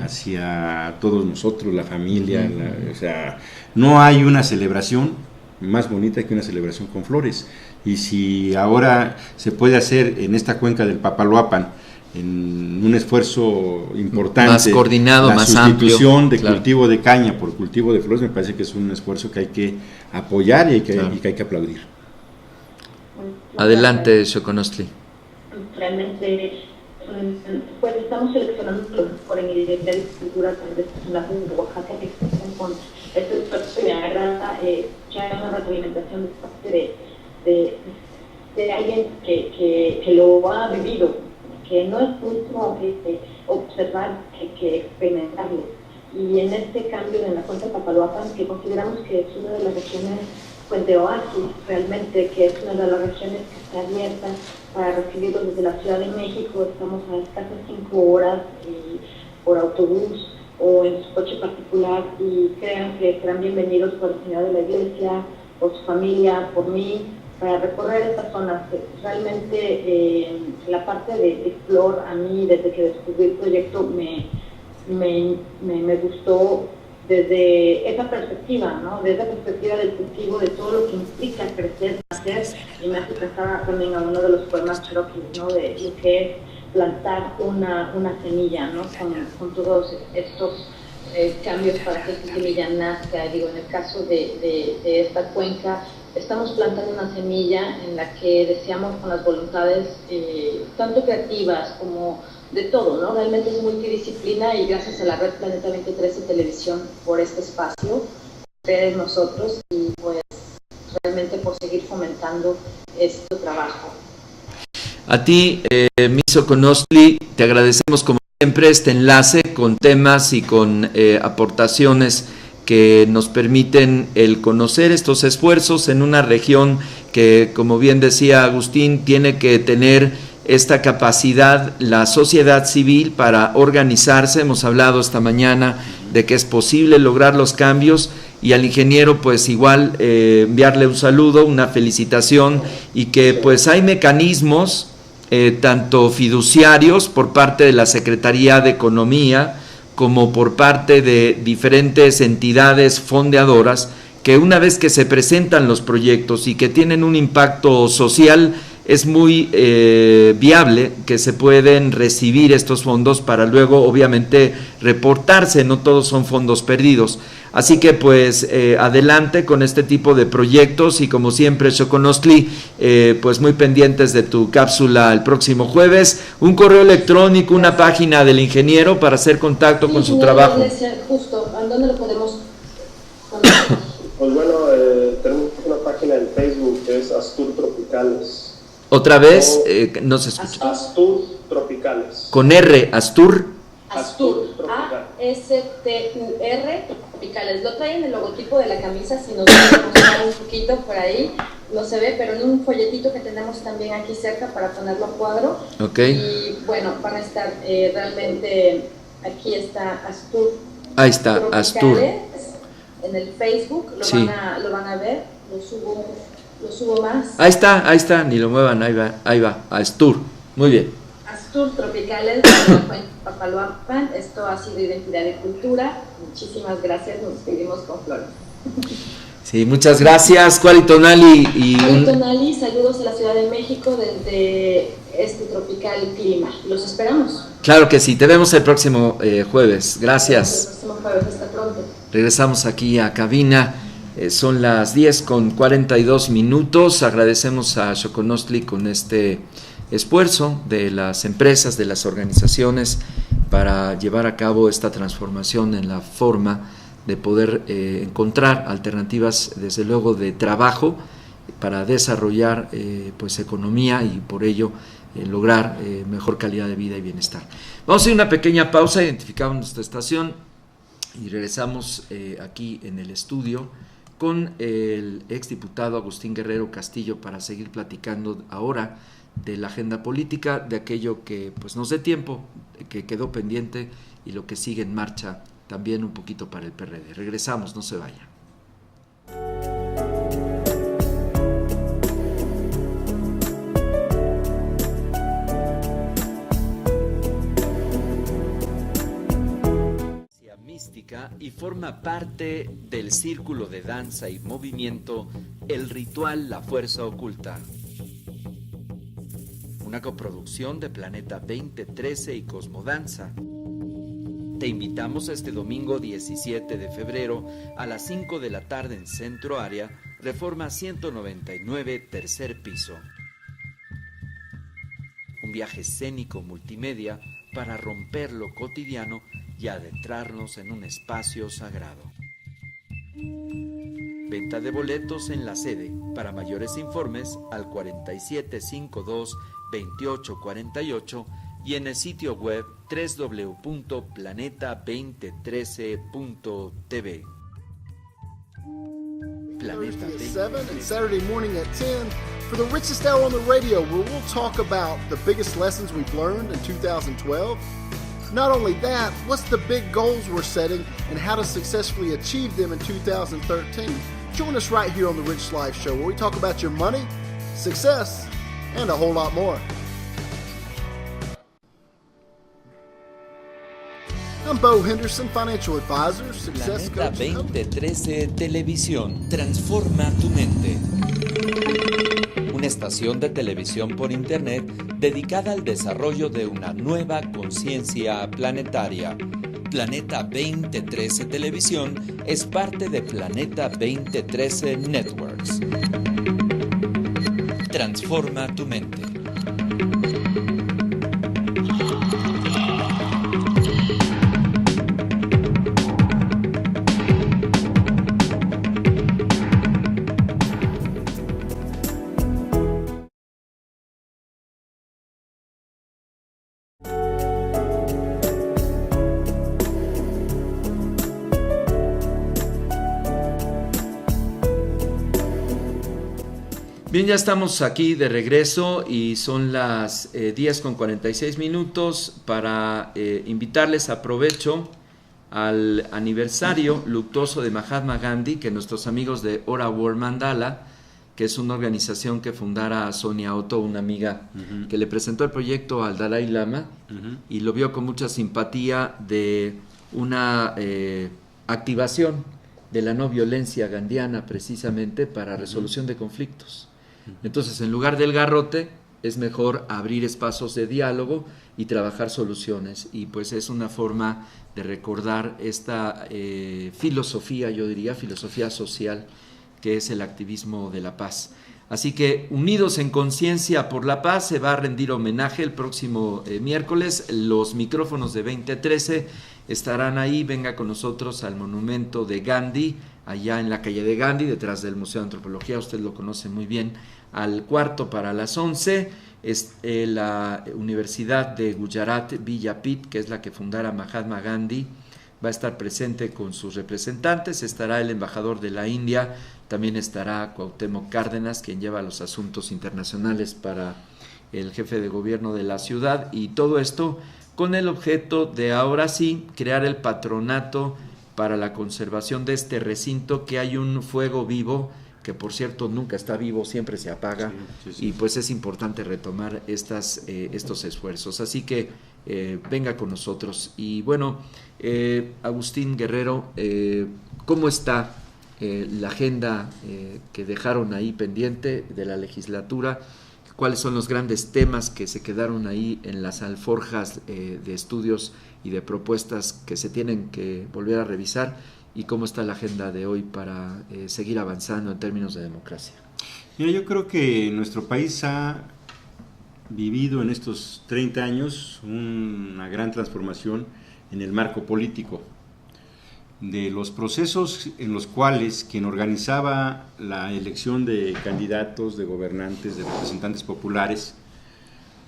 hacia todos nosotros, la familia. O sea, no hay una celebración más bonita que una celebración con flores. Y si ahora se puede hacer en esta cuenca del Papaloapan, en un esfuerzo importante, más coordinado, más amplio, la sustitución de cultivo de caña por cultivo de flores, me parece que es un esfuerzo que hay que apoyar y que hay que aplaudir. Adelante, Xoconostli. Realmente, pues estamos seleccionando los mejores en identidad y cultura, tal vez en la de Oaxaca, que están con este esfuerzo. Me agrada ya una retroalimentación de parte de alguien que lo ha vivido, que no es lo mismo observar que experimentarlo. Y en este cambio en la cuenca de Papaloapan, que consideramos que es una de las regiones pues de oasis, realmente, que es una de las regiones que está abierta para recibirlos desde la Ciudad de México. Estamos a escasas 5 horas por autobús o en su coche particular, y crean que serán bienvenidos por el señor de la iglesia, por su familia, por mí, para recorrer estas zonas. Realmente la parte de flor, a mí desde que descubrí el proyecto me gustó desde esa perspectiva, ¿no? Desde la perspectiva del cultivo, de todo lo que implica crecer, nacer, y me hace pensar también a uno de los poemas Cherokee, ¿no? De lo que es plantar una semilla, ¿no? Con todos estos cambios para que esta semilla nazca. Digo, en el caso de esta cuenca, estamos plantando una semilla en la que deseamos con las voluntades tanto creativas como de todo, ¿no? Realmente es multidisciplina, y gracias a la red Planeta 2013 Televisión por este espacio, ustedes, nosotros, y pues realmente por seguir fomentando este trabajo. A ti, Xoconostli, te agradecemos como siempre este enlace con temas y con aportaciones que nos permiten el conocer estos esfuerzos en una región que, como bien decía Agustín, tiene que tener esta capacidad, la sociedad civil, para organizarse. Hemos hablado esta mañana de que es posible lograr los cambios y al ingeniero pues igual enviarle un saludo, una felicitación, y que pues hay mecanismos tanto fiduciarios por parte de la Secretaría de Economía como por parte de diferentes entidades fondeadoras, que una vez que se presentan los proyectos y que tienen un impacto social, es muy viable que se pueden recibir estos fondos para luego obviamente reportarse, no todos son fondos perdidos. Así que pues adelante con este tipo de proyectos, y como siempre Xoconostli, pues muy pendientes de tu cápsula el próximo jueves. Un correo electrónico, una página del ingeniero para hacer contacto con su trabajo. Justo, ¿a dónde lo podemos? Pues bueno, tenemos una página en Facebook que es Astur Tropicales. Otra vez, no se escucha. Astur Tropicales. Con R, Astur. Astur, A-S-T-U-R Tropicales. Lo traen en el logotipo de la camisa, si nos vamos a mostrar un poquito por ahí, no se ve, pero en un folletito que tenemos también aquí cerca para ponerlo a cuadro. Ok. Y bueno, van a estar realmente, aquí está Astur. Ahí está, Astur. En el Facebook Sí. lo van a ver, lo subo más. Ahí está, ni lo muevan, ahí va, Astur. Muy bien. Astur Tropicales, Papaloapan. Esto ha sido Identidad y Cultura. Muchísimas gracias, nos despedimos con flores. Sí, muchas gracias, Cualitonali. Cualitonali, saludos a la Ciudad de México desde este tropical clima. Los esperamos. Claro que sí, te vemos el próximo jueves. Gracias. El próximo jueves, hasta pronto. Regresamos aquí a cabina. Son las 10:42. Agradecemos a Xoconostli con este esfuerzo de las empresas, de las organizaciones, para llevar a cabo esta transformación en la forma de poder encontrar alternativas, desde luego, de trabajo para desarrollar pues economía, y por ello lograr mejor calidad de vida y bienestar. Vamos a hacer una pequeña pausa, identificamos nuestra estación y regresamos aquí en el estudio con el exdiputado Agustín Guerrero Castillo para seguir platicando ahora de la agenda política, de aquello que pues nos dé tiempo, que quedó pendiente, y lo que sigue en marcha también un poquito para el PRD. Regresamos, no se vaya. Mística, y forma parte del círculo de danza y movimiento El Ritual La Fuerza Oculta, una coproducción de Planeta 2013 y Cosmodanza. Te invitamos este domingo 17 de febrero a las 5 de la tarde en Centro Área, Reforma 199, tercer piso. Un viaje escénico multimedia para romper lo cotidiano y adentrarnos en un espacio sagrado. Venta de boletos en la sede. Para mayores informes al 4752-2848 y en el sitio web www.planeta2013.tv. Planeta 7 2013. and Saturday morning at 10 for the richest hour on the radio, where we'll talk about the biggest lessons we've learned in 2012. Not only that, what's the big goals we're setting and how to successfully achieve them in 2013. Join us right here on the Rich Life Show, where we talk about your money, success, and a whole lot more. I'm Bo Henderson, Financial Advisor, Success Planeta Coach. and host. 2013 Televisión. Transforma tu mente. Una estación de televisión por internet dedicada al desarrollo de una nueva conciencia planetaria. Planeta 2013 Televisión es parte de Planeta 2013 Networks. Transforma tu mente. Bien, ya estamos aquí de regreso y son las 10:46 para invitarles, aprovecho al aniversario luctuoso de Mahatma Gandhi, que nuestros amigos de Ora War Mandala, que es una organización que fundara Sonia Otto, una amiga que le presentó el proyecto al Dalai Lama y lo vio con mucha simpatía de una activación de la no violencia gandhiana precisamente para resolución de conflictos. Entonces, en lugar del garrote, es mejor abrir espacios de diálogo y trabajar soluciones, y pues es una forma de recordar esta filosofía, yo diría, filosofía social, que es el activismo de la paz. Así que, unidos en conciencia por la paz, se va a rendir homenaje el próximo miércoles. Los micrófonos de 2013 estarán ahí. Venga con nosotros al monumento de Gandhi, allá en la calle de Gandhi, detrás del Museo de Antropología, usted lo conoce muy bien, al cuarto para las 11, es la Universidad de Gujarat Vidyapith, que es la que fundara Mahatma Gandhi, va a estar presente con sus representantes, estará el embajador de la India, también estará Cuauhtémoc Cárdenas, quien lleva los asuntos internacionales para el jefe de gobierno de la ciudad, y todo esto con el objeto de ahora sí crear el patronato para la conservación de este recinto, que hay un fuego vivo, que por cierto nunca está vivo, siempre se apaga, y pues es importante retomar estos esfuerzos. Así que venga con nosotros. Y bueno, Agustín Guerrero, ¿cómo está la agenda que dejaron ahí pendiente de la legislatura? ¿Cuáles son los grandes temas que se quedaron ahí en las alforjas de estudios y de propuestas que se tienen que volver a revisar? ¿Y cómo está la agenda de hoy para seguir avanzando en términos de democracia? Mira, yo creo que nuestro país ha vivido en estos 30 años una gran transformación en el marco político. De los procesos en los cuales quien organizaba la elección de candidatos, de gobernantes, de representantes populares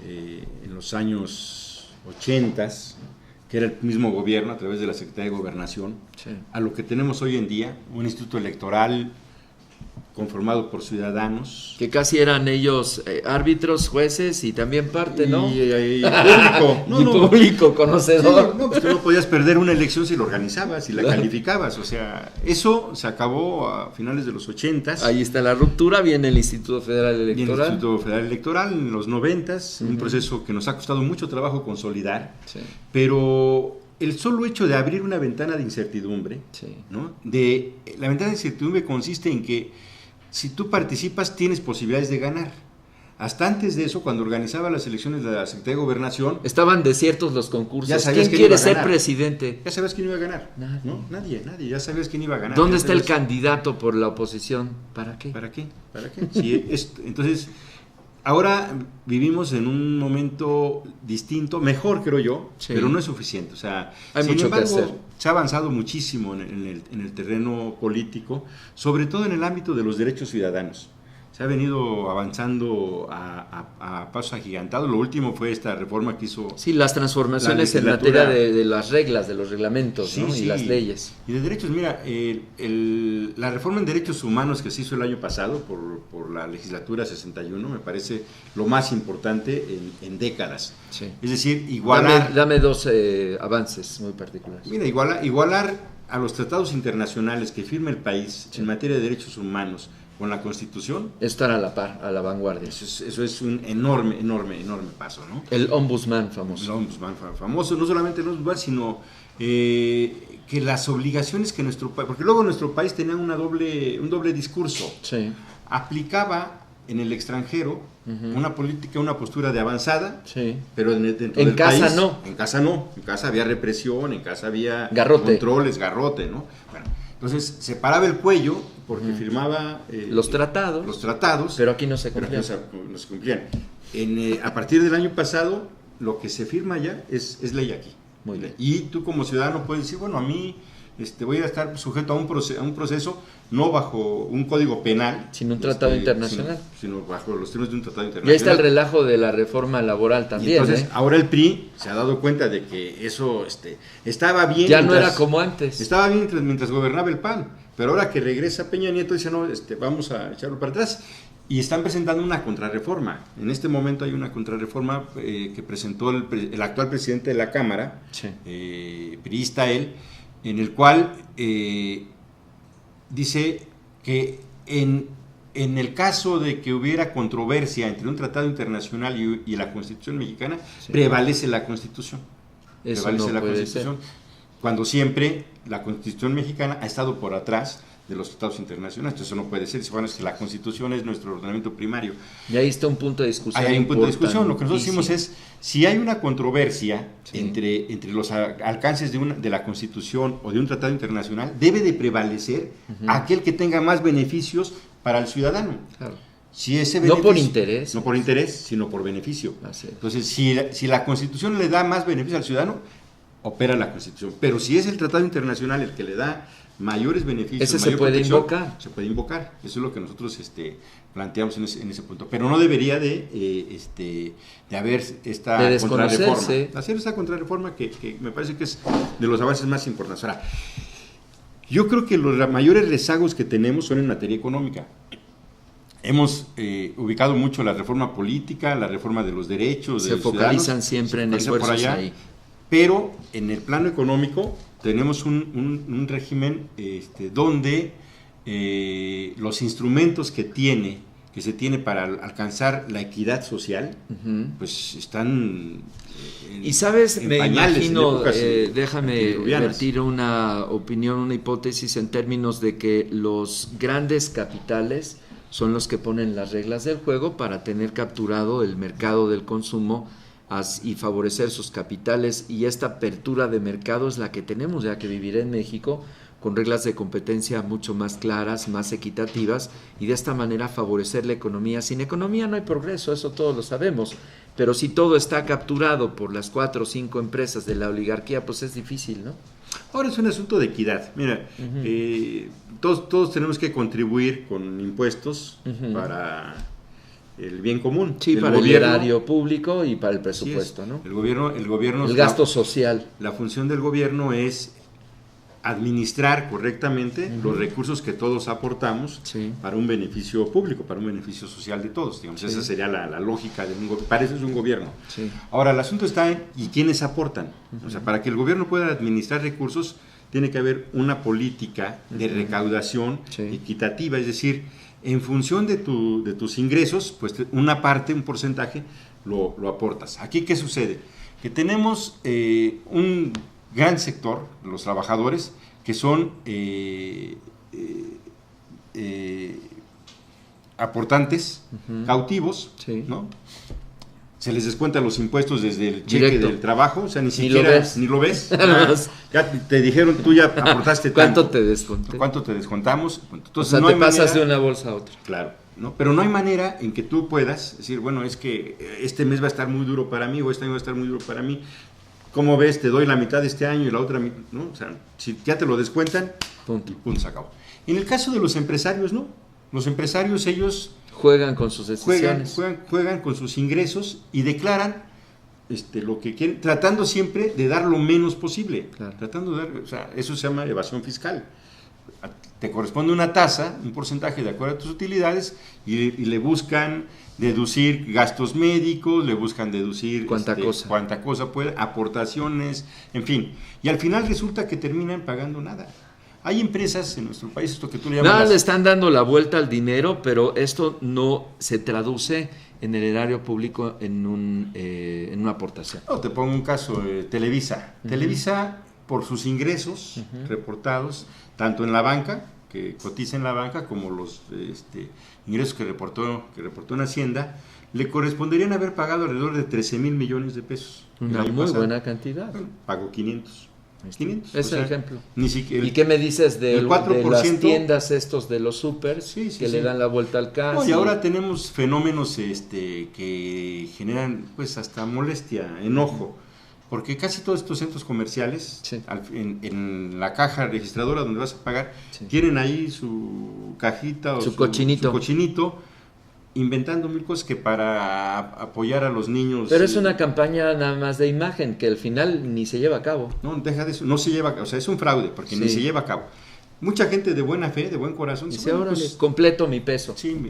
en los años 80, que era el mismo gobierno a través de la Secretaría de Gobernación, Sí. a lo que tenemos hoy en día, un instituto electoral conformado por ciudadanos. Que casi eran ellos árbitros, jueces y también parte, ¿no? Y público. Público, conocedor. Sí, no, pues que no podías perder una elección si la organizabas, si la calificabas. O sea, eso se acabó a finales de los 80. Ahí está la ruptura, viene el Instituto Federal Electoral. Viene el Instituto Federal Electoral en los 90, un proceso que nos ha costado mucho trabajo consolidar, Sí. pero el solo hecho de abrir una ventana de incertidumbre, Sí. ¿no? La ventana de incertidumbre consiste en que si tú participas tienes posibilidades de ganar. Hasta antes de eso, cuando organizaba las elecciones de la Secretaría de Gobernación, Estaban desiertos los concursos. Ya sabías ¿Quién quién iba quiere a ser ganar. presidente? ya sabías quién iba a ganar. Nadie. ¿No? Nadie, ya sabías quién iba a ganar. ¿Dónde Ya está el sabías- candidato por la oposición? ¿Para qué? ¿Para qué? Sí, entonces, ahora vivimos en un momento distinto, mejor creo yo, Sí. pero no es suficiente. O sea, Hay sin mucho que embargo, hacer. se ha avanzado muchísimo en el terreno político, sobre todo en el ámbito de los derechos ciudadanos. Se ha venido avanzando a pasos agigantados. Lo último fue esta reforma que hizo Sí, las transformaciones La en legislatura. materia de las reglas, de los reglamentos, Sí, ¿no? sí. Y las leyes. Y de derechos, mira, la reforma en derechos humanos que se hizo el año pasado por la legislatura 61 me parece lo más importante en décadas. Sí. Es decir, igualar, Dame dos avances muy particulares. mira, igualar a los tratados internacionales que firma el país Sí. en materia de derechos humanos con la Constitución. Estar a la par, a la vanguardia. Eso es un enorme paso, ¿no? El ombudsman famoso. El ombudsman famoso, no solamente el ombudsman, sino que las obligaciones que nuestro país, porque luego nuestro país tenía un doble discurso, Sí, aplicaba en el extranjero una política, una postura de avanzada, sí. pero dentro En del casa país, no. En casa no, en casa había represión, en casa había Garrote. controles, garrote, ¿no? Bueno, entonces se paraba el cuello porque firmaba Los tratados. los tratados, Pero aquí no se pero cumplía. no se cumplían. A partir del año pasado, lo que se firma ya es ley aquí. Muy bien. Y tú como ciudadano puedes decir, bueno, a mí voy a estar sujeto a un proceso no bajo un código penal, Sino un tratado internacional. sino bajo los términos de un tratado Y internacional. ahí está el relajo de la reforma laboral Y también. entonces, ¿eh? ahora el PRI se ha dado cuenta de que eso estaba bien. Ya no mientras- era como antes. Estaba bien mientras gobernaba el PAN, pero ahora que regresa Peña Nieto dice, no, vamos a echarlo para atrás. Y están presentando una contrarreforma. En este momento hay una contrarreforma que presentó el actual presidente de la Cámara, Sí. priista él, en el cual dice que en el caso de que hubiera controversia entre un tratado internacional y la Constitución mexicana, prevalece la Constitución. Eso Prevalece no la puede Constitución, cuando siempre la Constitución mexicana ha estado por atrás de los tratados internacionales. Entonces eso no puede ser. Bueno, es que la Constitución es nuestro ordenamiento primario. Y ahí está un punto de discusión. Ahí hay un punto de discusión. Lo que nosotros decimos es, si hay una controversia entre los alcances de la Constitución o de un tratado internacional, debe de prevalecer aquel que tenga más beneficios para el ciudadano. Claro. Si ese beneficio, No por interés. No por interés, sino por beneficio. Así es. Entonces, si la Constitución le da más beneficio al ciudadano, opera la Constitución. Pero si es el tratado internacional el que le da mayores beneficios, ese mayor se puede protección, invocar. se puede invocar. Eso es lo que nosotros planteamos en ese punto. Pero no debería de haber esta de contrarreforma. desconocerse. Hacer esta contrarreforma que me parece que es de los avances más importantes. Ahora, yo creo que los mayores rezagos que tenemos son en materia económica. Hemos ubicado mucho la reforma política, la reforma de los derechos de Se los focalizan ciudadanos, siempre en se focalizan por esfuerzos allá, ahí. pero en el plano económico tenemos un régimen donde los instrumentos que se tiene para alcanzar la equidad social, pues están y sabes, en me pañales, imagino, en épocas, déjame antidiluvianas. vertir una opinión, una hipótesis en términos de que los grandes capitales son los que ponen las reglas del juego para tener capturado el mercado del consumo y favorecer sus capitales, y esta apertura de mercado es la que tenemos ya que vivir en México, con reglas de competencia mucho más claras, más equitativas, y de esta manera favorecer la economía. Sin economía no hay progreso, eso todos lo sabemos, pero si todo está capturado por las 4 o 5 empresas de la oligarquía, pues es difícil, ¿no? Ahora es un asunto de equidad. Mira, todos tenemos que contribuir con impuestos para el bien común. Sí, para el erario público y para el presupuesto, ¿no? El gobierno El gasto social. La función del gobierno es administrar correctamente los recursos que todos aportamos para un beneficio público, para un beneficio social de todos. Digamos, esa sería la lógica de un gobierno. Para eso es un gobierno. Sí. Ahora, el asunto está en ¿y quiénes aportan? O sea, para que el gobierno pueda administrar recursos, tiene que haber una política de recaudación equitativa, es decir, en función de tus ingresos, pues una parte, un porcentaje, lo aportas. Aquí, ¿qué sucede? Que tenemos un gran sector, los trabajadores, que son aportantes cautivos, ¿no? Se les descuentan los impuestos desde el cheque Directo. del trabajo, o sea, ni siquiera ni lo ves. Ya te dijeron, tú ya aportaste ¿Cuánto tanto. te desconté? ¿Cuánto te descontamos? Entonces, O sea, no te hay pasas manera, de una bolsa a otra. Claro, ¿no? Pero no hay manera en que tú puedas decir, bueno, es que este mes va a estar muy duro para mí o este año va a estar muy duro para mí. ¿Cómo ves? Te doy la mitad de este año y la otra mitad, ¿no? O sea, si ya te lo descuentan, Punto. se acabó. En el caso de los empresarios, ¿no? Los empresarios, ellos Juegan con sus decisiones. juegan con sus ingresos y declaran lo que quieren, tratando siempre de dar lo menos posible. Claro. Tratando de dar, o sea, eso se llama evasión fiscal. Te corresponde una tasa, un porcentaje de acuerdo a tus utilidades y le buscan deducir gastos médicos, le buscan deducir cuánta cosa puede, aportaciones, en fin. Y al final resulta que terminan pagando nada. Hay empresas en nuestro país, esto que tú le llamas... Nada, le están dando la vuelta al dinero, pero esto no se traduce en el erario público en una aportación. No, te pongo un caso, Televisa. Televisa, por sus ingresos reportados, tanto en la banca, que cotiza en la banca, como los ingresos que reportó en Hacienda, le corresponderían haber pagado alrededor de 13,000 millones de pesos. Una muy buena cantidad. Bueno, pagó 500. Es el ejemplo. ¿Y qué me dices de las tiendas de los supers sí, le dan la vuelta al caso? Y ahora tenemos fenómenos que generan pues hasta molestia, enojo, porque casi todos estos centros comerciales, en la caja registradora donde vas a pagar, tienen ahí su cajita o su cochinito, inventando mil cosas que para apoyar a los niños... Pero es una campaña nada más de imagen que al final ni se lleva a cabo. No, deja de eso, no se lleva a cabo, o sea, es un fraude porque ni se lleva a cabo. Mucha gente de buena fe, de buen corazón... Dice, órale, completo mi peso. Sí,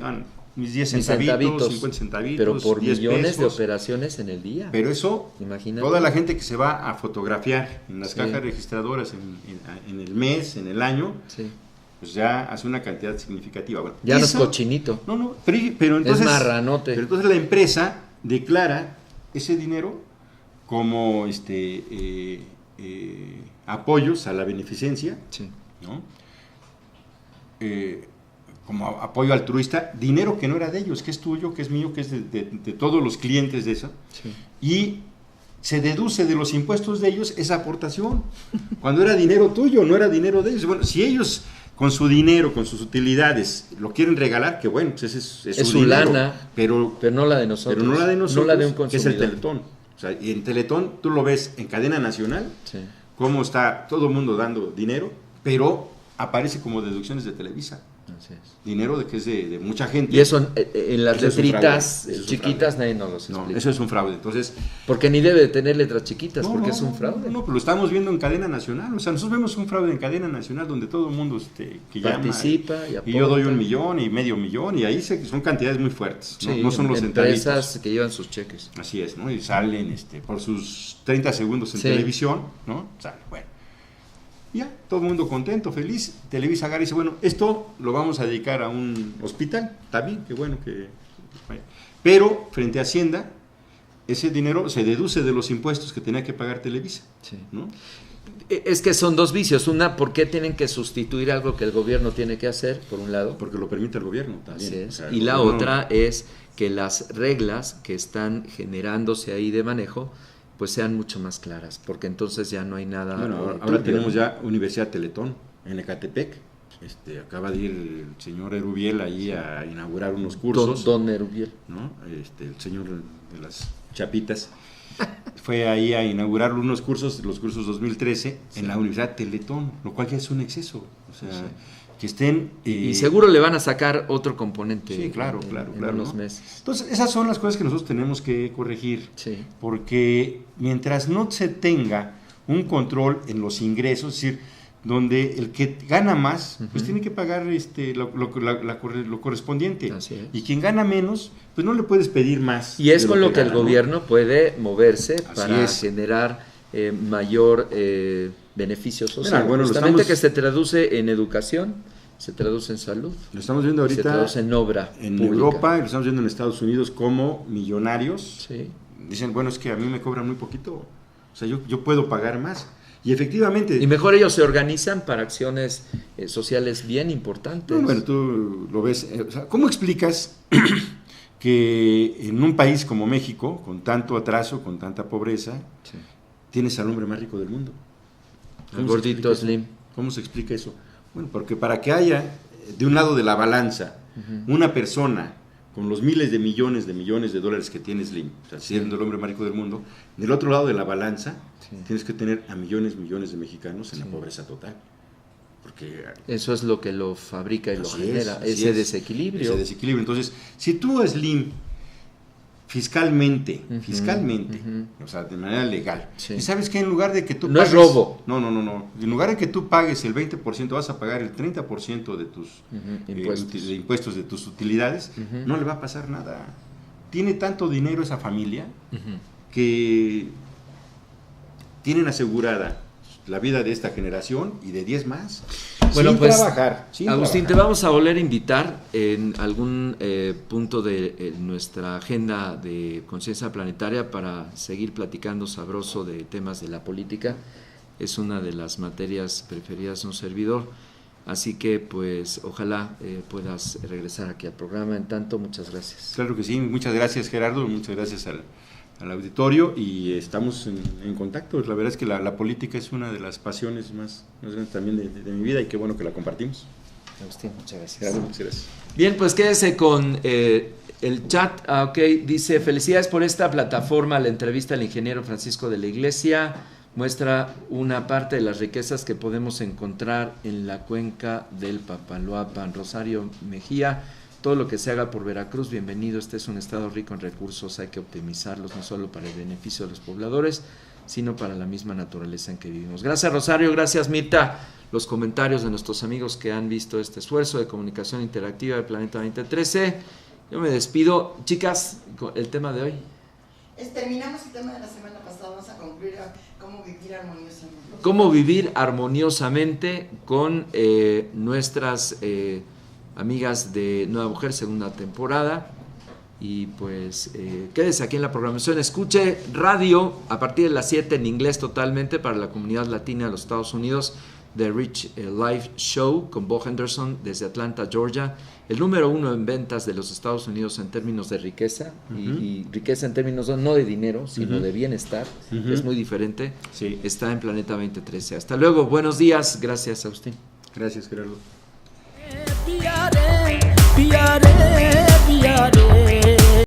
mis 10 Mis centavitos, 50 centavitos, pero por 10 millones de pesos. operaciones en el día. Pero eso, Imagínate. toda la gente que se va a fotografiar en las Sí. cajas registradoras en el mes, en el año, Sí. pues ya hace una cantidad significativa. Bueno, Ya no es eso- cochinito. No, pero entonces... Es marranote. Pero entonces la empresa declara ese dinero como apoyos a la beneficencia, Sí. ¿no? Como apoyo altruista, dinero que no era de ellos, que es tuyo, que es mío, que es de todos los clientes de eso, Sí. y se deduce de los impuestos de ellos esa aportación, cuando era dinero tuyo, no era dinero de ellos. Bueno, si ellos con su dinero, con sus utilidades, lo quieren regalar, que bueno, pues ese es su dinero, lana, pero no la de nosotros. no la de nosotros, No la de un que es el consumidor. Teletón. O sea, y en Teletón tú lo ves en cadena nacional, Sí. cómo está todo el mundo dando dinero, pero aparece como deducciones de Televisa. Así es. Dinero que es de mucha gente. Y eso en las Eso es un letritas fraude, eso es un chiquitas fraude. nadie nos los No, explica. eso es un fraude. Entonces, Porque ni debe de tener letras chiquitas, porque es un fraude. No, pero lo estamos viendo en cadena nacional. O sea, nosotros vemos un fraude en cadena nacional donde todo el mundo que Participa llama, y y yo doy aporta. 1 millón y medio millón, y ahí son cantidades muy fuertes. No, Sí, no son los empresas centavitos. que llevan sus cheques. Así es, ¿no? Y salen por sus 30 segundos en Sí. televisión, ¿no? Salen, bueno. Ya, todo el mundo contento, feliz. Televisa agarra y dice, bueno, esto lo vamos a dedicar a un hospital. Está bien, qué bueno que... bueno. Pero, frente a Hacienda, ese dinero se deduce de los impuestos que tenía que pagar Televisa, Sí. ¿no? Es que son dos vicios. Una, ¿por qué tienen que sustituir algo que el gobierno tiene que hacer, por un lado? Porque lo permite el gobierno también. Así O es. sea, el Y la gobierno- otra es que las reglas que están generándose ahí de manejo pues sean mucho más claras, porque entonces ya no hay nada. Bueno, ahora turbio, tenemos ¿no? ya Universidad Teletón en Ecatepec. Acaba de ir el señor Erubiel ahí a inaugurar unos cursos. Don Erubiel. ¿No? El señor de las chapitas fue ahí a inaugurar unos cursos, los cursos 2013, en la Universidad Teletón, lo cual ya es un exceso. O sea, Sí. que estén... Y seguro le van a sacar otro componente. Sí, claro, en claro, unos ¿no? meses. Entonces, esas son las cosas que nosotros tenemos que corregir. Sí. Porque mientras no se tenga un control en los ingresos, es decir, donde el que gana más, pues tiene que pagar lo correspondiente. Así es. Y quien gana menos, pues no le puedes pedir más. Y es de con lo que el gana, ¿no? gobierno puede moverse Así para es. generar mayor beneficio social. Bueno, lo Justamente estamos- que se traduce en educación, se traduce en salud, Lo estamos viendo se ahorita traduce en obra en pública. Europa y lo estamos viendo en Estados Unidos como millonarios. Sí. Dicen, bueno, es que a mí me cobran muy poquito. O sea, yo puedo pagar más. Y efectivamente... Y mejor ellos se organizan para acciones sociales bien importantes. Bueno, tú lo ves. O sea, ¿cómo explicas que en un país como México, con tanto atraso, con tanta pobreza, Sí. tienes al hombre más rico del mundo? El ¿Cómo se gordito explica eso? Slim. ¿Cómo se explica eso? Bueno, porque para que haya de un lado de la balanza una persona con los miles de millones de dólares que tiene Slim, o sea, siendo el hombre más rico del mundo, del otro lado de la balanza Sí. tienes que tener a millones de mexicanos en la pobreza total. Porque Eso es lo que lo fabrica y lo así genera, así ese es, desequilibrio. ese desequilibrio. Entonces, si tú, Slim, fiscalmente, o sea, de manera legal, Sí. y sabes que en lugar de que tú No es robo. No. En lugar de que tú pagues el 20%, vas a pagar el 30% de tus Impuestos. de impuestos de tus utilidades, no le va a pasar nada. Tiene tanto dinero esa familia que tienen asegurada la vida de esta generación y de 10 más. Bueno, sin pues, trabajar. sin Agustín, te trabajar. vamos a volver a invitar en algún punto de nuestra agenda de conciencia planetaria para seguir platicando sabroso de temas de la política. Es una de las materias preferidas de un servidor. Así que, pues, ojalá puedas regresar aquí al programa. En tanto, muchas gracias. Claro que sí, muchas gracias Gerardo, muchas gracias al auditorio y estamos en contacto. La verdad es que la política es una de las pasiones más grandes también de mi vida y qué bueno que la compartimos. Agustín, muchas gracias. Gerardo, muchas gracias. Bien, pues quédese con el chat. Ok, dice, felicidades por esta plataforma. La entrevista al ingeniero Francisco de la Iglesia muestra una parte de las riquezas que podemos encontrar en la cuenca del Papaloapan. Rosario Mejía, todo lo que se haga por Veracruz, bienvenido. Este es un estado rico en recursos, hay que optimizarlos no solo para el beneficio de los pobladores, sino para la misma naturaleza en que vivimos. Gracias, Rosario, gracias, Mirta. Los comentarios de nuestros amigos que han visto este esfuerzo de comunicación interactiva de Planeta 2013. Yo me despido. Chicas, el tema de hoy. Terminamos el tema de la semana pasada, vamos a concluir a cómo vivir armoniosamente. Cómo vivir armoniosamente con nuestras amigas de Nueva Mujer, segunda temporada. Y pues quédese aquí en la programación, escuche radio a partir de las 7 en inglés totalmente para la comunidad latina de los Estados Unidos, The Rich Live Show con Bo Henderson desde Atlanta, Georgia, el número 1 en ventas de los Estados Unidos en términos de riqueza, y riqueza en términos no de dinero, sino de bienestar, es muy diferente. Sí. Está en Planeta 2013. Hasta luego, buenos días, gracias Agustín. Gracias, Gerardo. Piare,